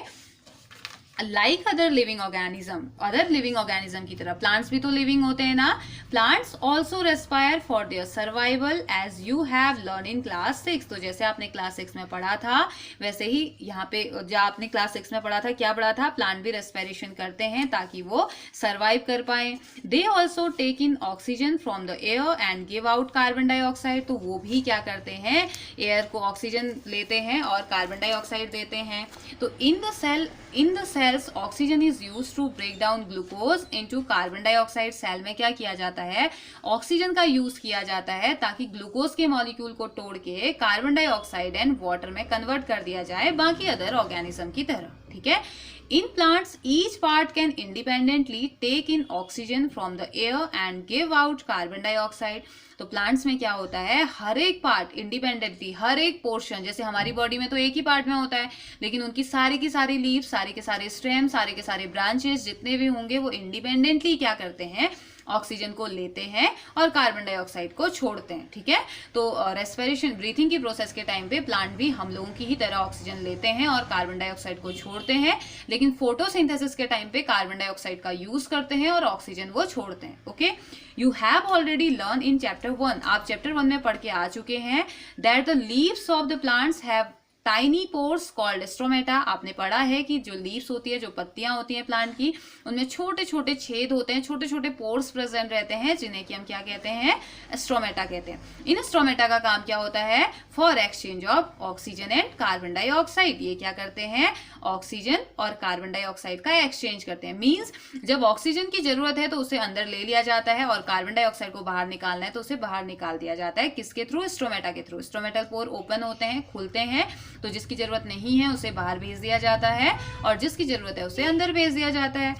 लाइक अदर लिविंग ऑर्गेनिज्म की तरह। प्लांट्स भी तो लिविंग होते हैं ना। Plants also respire for their survival as you have learn in class 6। तो जैसे आपने क्लास 6 में पढ़ा था वैसे ही यहाँ पे जो आपने क्लास 6 में पढ़ा था, क्या पढ़ा था, प्लांट भी रेस्पिरेशन करते हैं ताकि वो सर्वाइव कर पाए। They also take in oxygen from the air and give out carbon dioxide. तो वो भी क्या करते हैं, एयर को ऑक्सीजन लेते हैं और कार्बन डाइऑक्साइड देते हैं। तो in the cell cells oxygen is used to break down glucose into carbon dioxide. Cell में क्या किया जाता है, ऑक्सीजन का यूज किया जाता है ताकि ग्लूकोज के मॉलिक्यूल को तोड़ के कार्बन डाइऑक्साइड एंड वाटर में कन्वर्ट कर दिया जाए बाकी अदर ऑर्गेनिज्म की तरह, ठीक है। In plants, each part can independently take in oxygen from the air and give out carbon dioxide. तो प्लांट्स में क्या होता है, हर एक पार्ट इंडिपेंडेंटली, हर एक पोर्शन, जैसे हमारी बॉडी में तो एक ही पार्ट में होता है, लेकिन उनकी सारी की सारी लीव्स, सारे के सारे स्टेम, सारे के सारे ब्रांचेस जितने भी होंगे वो इंडिपेंडेंटली क्या करते हैं, ऑक्सीजन को लेते हैं और कार्बन डाइऑक्साइड को छोड़ते हैं, ठीक है। तो रेस्पिरेशन, ब्रीथिंग की प्रोसेस के टाइम पे प्लांट भी हम लोगों की ही तरह ऑक्सीजन लेते हैं और कार्बन डाइऑक्साइड को छोड़ते हैं, लेकिन फोटोसिंथेसिस के टाइम पे कार्बन डाइऑक्साइड का यूज करते हैं और ऑक्सीजन वो छोड़ते हैं, okay. You have already learn in chapter 1, आप चैप्टर 1 में पढ़ के आ चुके हैं, that the leaves of the plants have tiny pores called stromata. आपने पढ़ा है कि जो लीव्स होती है, जो पत्तियां होती हैं प्लांट की, उनमें छोटे छोटे छेद होते हैं, छोटे छोटे पोर्स प्रेजेंट रहते हैं, जिन्हें कि हम क्या कहते हैं, स्ट्रोमेटा कहते हैं। इन स्ट्रोमेटा का काम क्या होता है, for exchange of oxygen and carbon dioxide. ये क्या करते हैं, ऑक्सीजन और कार्बन डाइऑक्साइड का एक्सचेंज करते हैं। मीन्स जब ऑक्सीजन की जरूरत है तो उसे अंदर ले लिया जाता है और कार्बन डाइऑक्साइड को बाहर निकालना है तो उसे बाहर निकाल दिया जाता है। किसके थ्रू, स्ट्रोमेटा के थ्रू। स्ट्रोमेटल पोर ओपन होते हैं, खुलते हैं, तो जिसकी जरूरत नहीं है उसे बाहर भेज दिया जाता है और जिसकी जरूरत है उसे अंदर भेज दिया जाता है।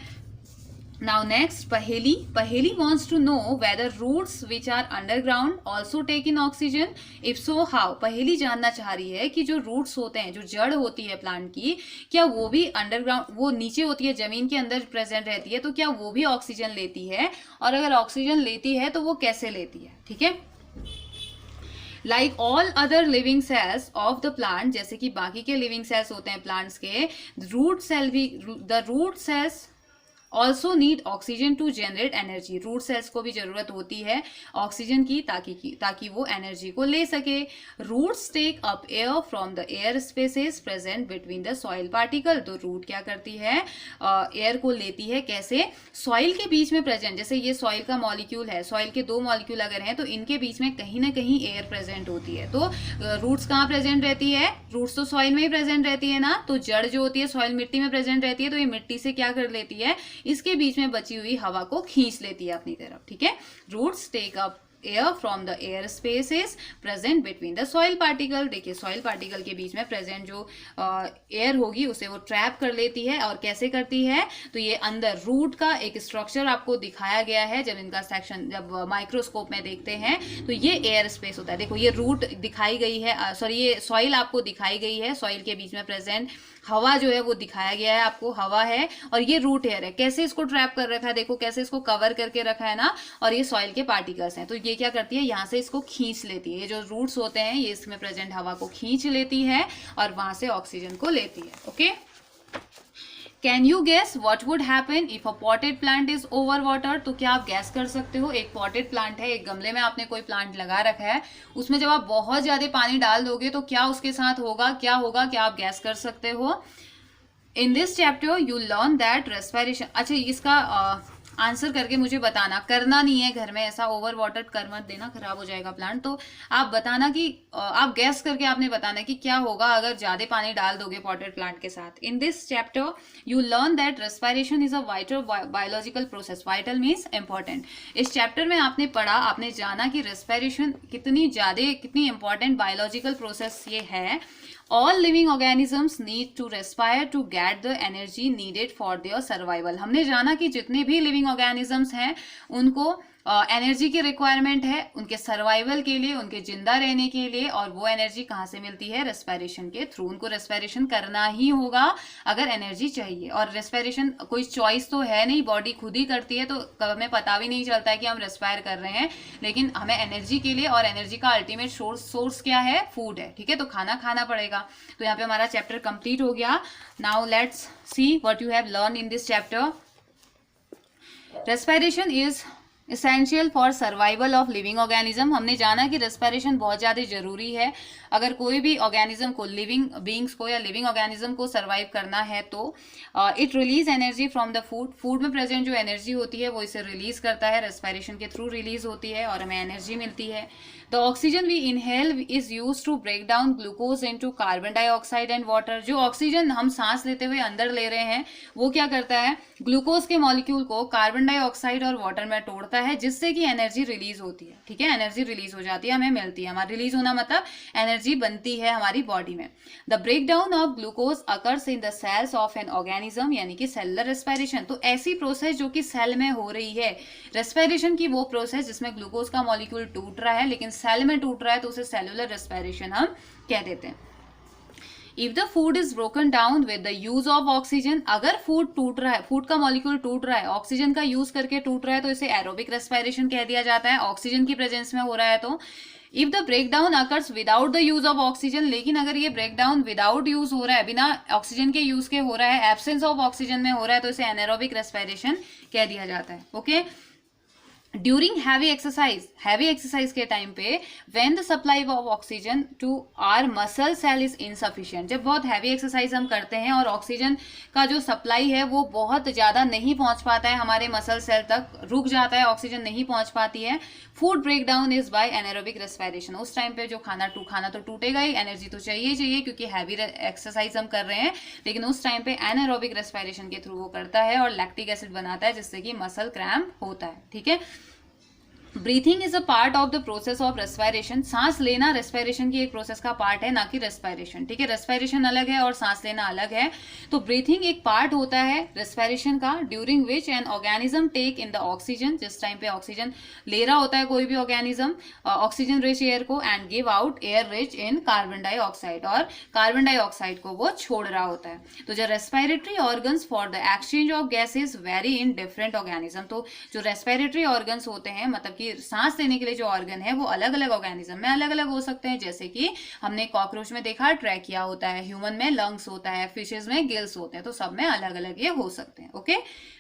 नाउ नेक्स्ट, पहेली। पहेली wants to know whether roots which are underground also take in oxygen. If so, how? पहेली जानना चाह रही है कि जो रूट्स होते हैं, जो जड़ होती है प्लांट की, क्या वो भी अंडरग्राउंड, वो नीचे होती है, जमीन के अंदर प्रेजेंट रहती है, तो क्या वो भी ऑक्सीजन लेती है, और अगर ऑक्सीजन लेती है तो वो कैसे लेती है, ठीक है। Like all other living cells of the plant, जैसे कि बाकी के लिविंग सेल्स होते हैं प्लांट्स के, रूट सेल भी, the root cells also need oxygen to generate energy. Root cells को भी जरूरत होती है ऑक्सीजन की ताकि वो एनर्जी को ले सके। Roots take up air from the air spaces present between the soil particle. तो रूट क्या करती है, एयर को लेती है, कैसे, सॉइल के बीच में प्रेजेंट, जैसे ये सॉइल का मॉलिक्यूल है, सॉइल के 2 मॉलिक्यूल अगर हैं तो इनके बीच में कहीं ना कहीं एयर प्रेजेंट होती है। तो रूट्स कहाँ प्रेजेंट रहती है, रूट्स तो सॉइल में ही प्रेजेंट रहती है ना, तो जड़ जो होती है सॉइल, मिट्टी में प्रेजेंट रहती है, तो ये मिट्टी से क्या कर लेती है, इसके बीच में बची हुई हवा को खींच लेती है अपनी तरफ, ठीक है। Roots take up air from the air spaces present between the soil particle. देखिए सॉइल पार्टिकल के बीच में प्रेजेंट जो एयर होगी उसे वो ट्रैप कर लेती है, और कैसे करती है, तो ये अंदर रूट का एक स्ट्रक्चर आपको दिखाया गया है, जब इनका सेक्शन, जब माइक्रोस्कोप में देखते हैं तो ये एयर स्पेस होता है। देखो ये रूट दिखाई गई है, सॉरी ये सॉइल आपको दिखाई गई है, सॉइल के बीच में प्रेजेंट हवा जो है वो दिखाया गया है आपको, हवा है, और ये रूट एयर है। कैसे इसको ट्रैप कर रखा है, देखो कैसे इसको कवर करके रखा है ना, और ये सॉइल के पार्टिकल्स हैं, तो ये क्या करती है, यहाँ से इसको खींच लेती है। ये जो रूट्स होते हैं ये इसमें प्रेजेंट हवा को खींच लेती है और वहां से ऑक्सीजन को लेती है, okay. Can you gas what would happen if a potted plant is over water. तो क्या आप गैस कर सकते हो, एक पॉटेड प्लांट है, एक गमले में आपने कोई प्लांट लगा रखा है, उसमें जब आप बहुत ज्यादा पानी डाल दोगे तो क्या उसके साथ होगा, क्या होगा, क्या आप गैस कर सकते हो। In this chapter you learn that respiration. अच्छा इसका आंसर करके मुझे बताना, करना नहीं है घर में ऐसा, ओवर वाटर कर मत देना, खराब हो जाएगा प्लांट। तो आप बताना कि आप गैस करके आपने बताना कि क्या होगा अगर ज्यादा पानी डाल दोगे पॉटेड प्लांट के साथ। In this chapter you learn that respiration is a vital biological process. Vital means important. इस चैप्टर में आपने पढ़ा, आपने जाना कि रेस्पिरेशन कितनी इंपॉर्टेंट बायोलॉजिकल प्रोसेस ये है। All living organisms need to respire to get the energy needed for their survival. हमने जाना कि जितने भी लिविंग ऑर्गेनिजम्स हैं उनको एनर्जी की रिक्वायरमेंट है उनके सर्वाइवल के लिए, उनके जिंदा रहने के लिए, और वो एनर्जी कहाँ से मिलती है, रेस्पिरेशन के थ्रू। उनको रेस्पिरेशन करना ही होगा अगर एनर्जी चाहिए, और रेस्पिरेशन कोई चॉइस तो है नहीं, बॉडी खुद ही करती है, तो हमें पता भी नहीं चलता है कि हम रेस्पायर कर रहे हैं, लेकिन हमें एनर्जी के लिए, और एनर्जी का अल्टीमेट सोर्स क्या है, फूड है, ठीक है, तो खाना खाना पड़ेगा। तो यहाँ पे हमारा चैप्टर कंप्लीट हो गया। Now let's see what you have learn in this chapter. Respiration is essential for survival of living organism. हमने जाना कि रेस्पिरेशन बहुत ज़्यादा जरूरी है अगर कोई भी ऑर्गेनिज्म को, लिविंग बींग्स को या लिविंग ऑर्गेनिज्म को सर्वाइव करना है तो। It release energy from the food. Food में प्रेजेंट जो एनर्जी होती है वो इसे रिलीज करता है, रेस्पिरेशन के थ्रू रिलीज होती है और हमें एनर्जी मिलती है। The oxygen we inhale is use to break down glucose into carbon dioxide and water. जो ऑक्सीजन हम सांस लेते हुए अंदर ले रहे हैं वो क्या करता है, ग्लूकोज के मॉलिक्यूल को कार्बन डाइऑक्साइड और वाटर में तोड़ता है, जिससे कि एनर्जी रिलीज होती है। ठीक है, एनर्जी रिलीज हो जाती है, हमें मिलती है। हमारा रिलीज होना मतलब एनर्जी बनती है हमारी बॉडी में। The break down of glucose occurs in the cells of an organism, यानी कि सेलुलर रेस्पिरेशन। तो ऐसी प्रोसेस जो कि सेल में हो रही है, रेस्पिरेशन की वो प्रोसेस जिसमें ग्लूकोज का मॉलिक्यूल टूट रहा है लेकिन सेल में टूट रहा है, तो उसे सेलुलर रेस्पिरेशन हम कह देते हैं। If the food is broken down with the use of oxygen, अगर फूड टूट रहा है, फूड का मॉलिक्यूल टूट रहा है, ऑक्सीजन का यूज करके टूट रहा है, तो इसे एरोबिक रेस्पिरेशन कह दिया जाता है, ऑक्सीजन की प्रेजेंस में हो रहा है। तो if the break down occurs without the use of oxygen, लेकिन अगर ये ब्रेक डाउन विदाउट यूज हो रहा है, बिना ऑक्सीजन के यूज के हो रहा है, एब्सेंस ऑफ ऑक्सीजन में हो रहा है, तो इसे एनारोबिक रेस्पिरेशन कह दिया जाता है। ओके, ड्यूरिंग हैवी एक्सरसाइज के टाइम पे when the supply of oxygen to our muscle cell is insufficient, जब बहुत हैवी एक्सरसाइज हम करते हैं और ऑक्सीजन का जो सप्लाई है वो बहुत ज्यादा नहीं पहुंच पाता है हमारे मसल सेल तक, रुक जाता है, ऑक्सीजन नहीं पहुंच पाती है, food break down is by anaerobic respiration. उस टाइम पे जो खाना तो टूटेगा ही, एनर्जी तो चाहिए क्योंकि हैवी एक्सरसाइज हम कर रहे हैं, लेकिन उस टाइम पे एनारोबिक रेस्पिरेशन के थ्रू वो करता है और लैक्टिक एसिड बनाता है, जिससे कि मसल क्रैम्प होता है। ठीक है, breathing is a part of the process of respiration. सांस लेना रेस्पिरेशन की एक प्रोसेस का पार्ट है, ना कि रेस्पिरेशन। ठीक है, रेस्पिरेशन अलग है और सांस लेना अलग है। तो ब्रीथिंग एक पार्ट होता है रेस्पिरेशन का, during which an organism take in the oxygen, जिस टाइम पे ऑक्सीजन ले रहा होता है कोई भी ऑर्गेनिज्म ऑक्सीजन रिच एयर को, and give out air rich in carbon dioxide, और कार्बन डाइऑक्साइड को वो छोड़ रहा होता है। तो जो respiratory organs for the exchange of gases vary in different organism. तो जो रेस्पिरेटरी ऑर्गन्स होते हैं, मतलब कि सांस लेने के लिए जो ऑर्गन है, वो अलग अलग ऑर्गेनिज्म में अलग अलग हो सकते हैं। जैसे कि हमने कॉकरोच में देखा ट्रैकिया होता है, ह्यूमन में लंग्स होता है, फिशेज में गिल्स होते हैं, तो सब में अलग अलग ये हो सकते हैं। Okay,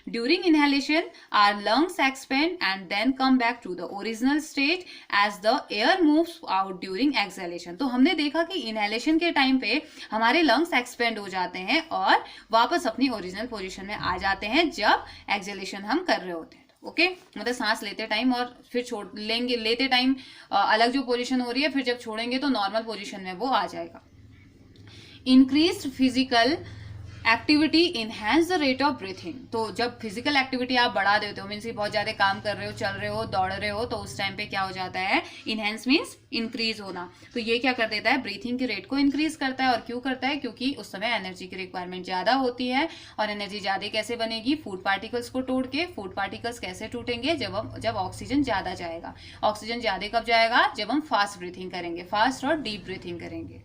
during inhalation our lungs expand and then come back to the original state as the air moves out during exhalation. तो हमने देखा कि इनहेलेशन के टाइम पे हमारे लंग्स एक्सपेंड हो जाते हैं और वापस अपनी ओरिजिनल पोजीशन में आ जाते हैं जब एक्सहेलेशन हम कर रहे होते हैं। ओके, मतलब सांस लेते टाइम और फिर छोड़ लेंगे, लेते टाइम अलग जो पोजीशन हो रही है, फिर जब छोड़ेंगे तो नॉर्मल पोजीशन में वो आ जाएगा। Increased physical activity enhance the rate of breathing. तो जब फिजिकल एक्टिविटी आप बढ़ा देते हो, मीन्स बहुत ज्यादा काम कर रहे हो, चल रहे हो, दौड़ रहे हो, तो उस टाइम पे क्या हो जाता है, इनहेंस मीन्स इंक्रीज होना। तो ये क्या कर देता है, ब्रीथिंग की रेट को इंक्रीज करता है। और क्यों करता है, क्योंकि उस समय एनर्जी की रिक्वायरमेंट ज्यादा होती है। और एनर्जी ज्यादा कैसे बनेगी, फूड पार्टिकल्स को तोड़ के। फूड पार्टिकल्स कैसे टूटेंगे, जब ऑक्सीजन ज्यादा जाएगा। ऑक्सीजन ज्यादा कब जाएगा, जब हम फास्ट ब्रीथिंग करेंगे, फास्ट और डीप ब्रीथिंग करेंगे।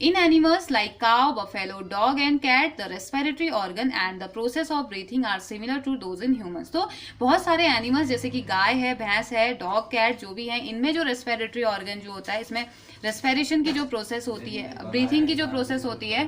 In animals like cow, buffalo, dog and cat, the respiratory organ and the process of breathing are similar to those in humans. तो बहुत सारे एनिमल्स जैसे कि गाय है, भैंस है, डॉग, कैट जो भी है, इनमें जो रेस्पिरेटरी ऑर्गन जो होता है, इसमें रेस्पिरेशन की जो प्रोसेस होती है, ब्रीथिंग की जो प्रोसेस होती है,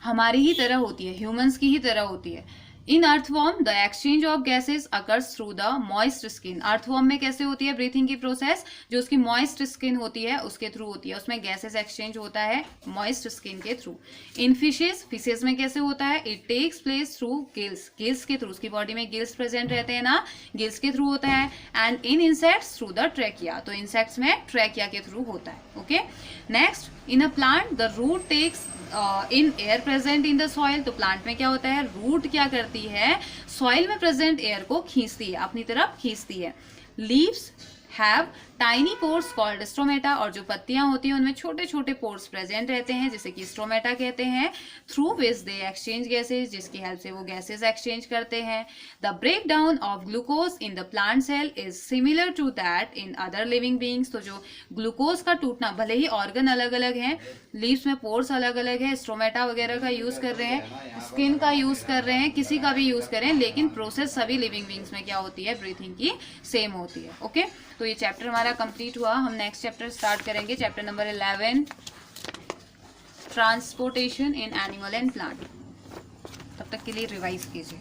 हमारी ही तरह होती है, ह्यूमंस की ही तरह होती है। इन earthworm the exchange of gases occurs through the moist skin. Earthworm में कैसे होती है ब्रीथिंग की प्रोसेस, जो उसकी मॉइस्ट स्किन होती है उसके थ्रू होती है, उसमें गैसेज एक्सचेंज होता है मॉइस्ट स्किन के थ्रू। इन फिशेज में कैसे होता है, it takes place through gills, gills के थ्रू, उसकी बॉडी में गिल्स प्रेजेंट रहते हैं ना, गिल्स के थ्रू होता है। And in insects through the trachea, तो इंसेक्ट्स में ट्रैकिया के थ्रू होता है। Okay, next, in a plant the root takes in air present in the soil. तो प्लांट में क्या होता है, रूट क्या करती है, सॉइल में प्रेजेंट एयर को खींचती है, अपनी तरफ खींचती है। Leaves have tiny pores called stromata, और जो पत्तियां होती हैं उनमें छोटे छोटे पोर्स प्रेजेंट रहते हैं, जिसे कि स्ट्रोमेटा कहते हैं। Through which they exchange gases, जिसकी हेल्प से वो गैसेज एक्सचेंज करते हैं। The break down of glucose in the plant cell is similar to that in other living beings. तो जो ग्लूकोज का टूटना, भले ही ऑर्गन अलग अलग हैं, लीव्स में पोर्स अलग अलग है, स्ट्रोमेटा वगैरह का यूज कर रहे हैं, स्किन का यूज कर रहे हैं, किसी का भी यूज करें, लेकिन प्रोसेस सभी लिविंग बींग्स में क्या होती है, ब्रीथिंग की सेम होती है। ओके, तो ये चैप्टर हमारा कंप्लीट हुआ। हम नेक्स्ट चैप्टर स्टार्ट करेंगे, chapter number 11, transportation in animal and plant. तब तक के लिए रिवाइज कीजिए।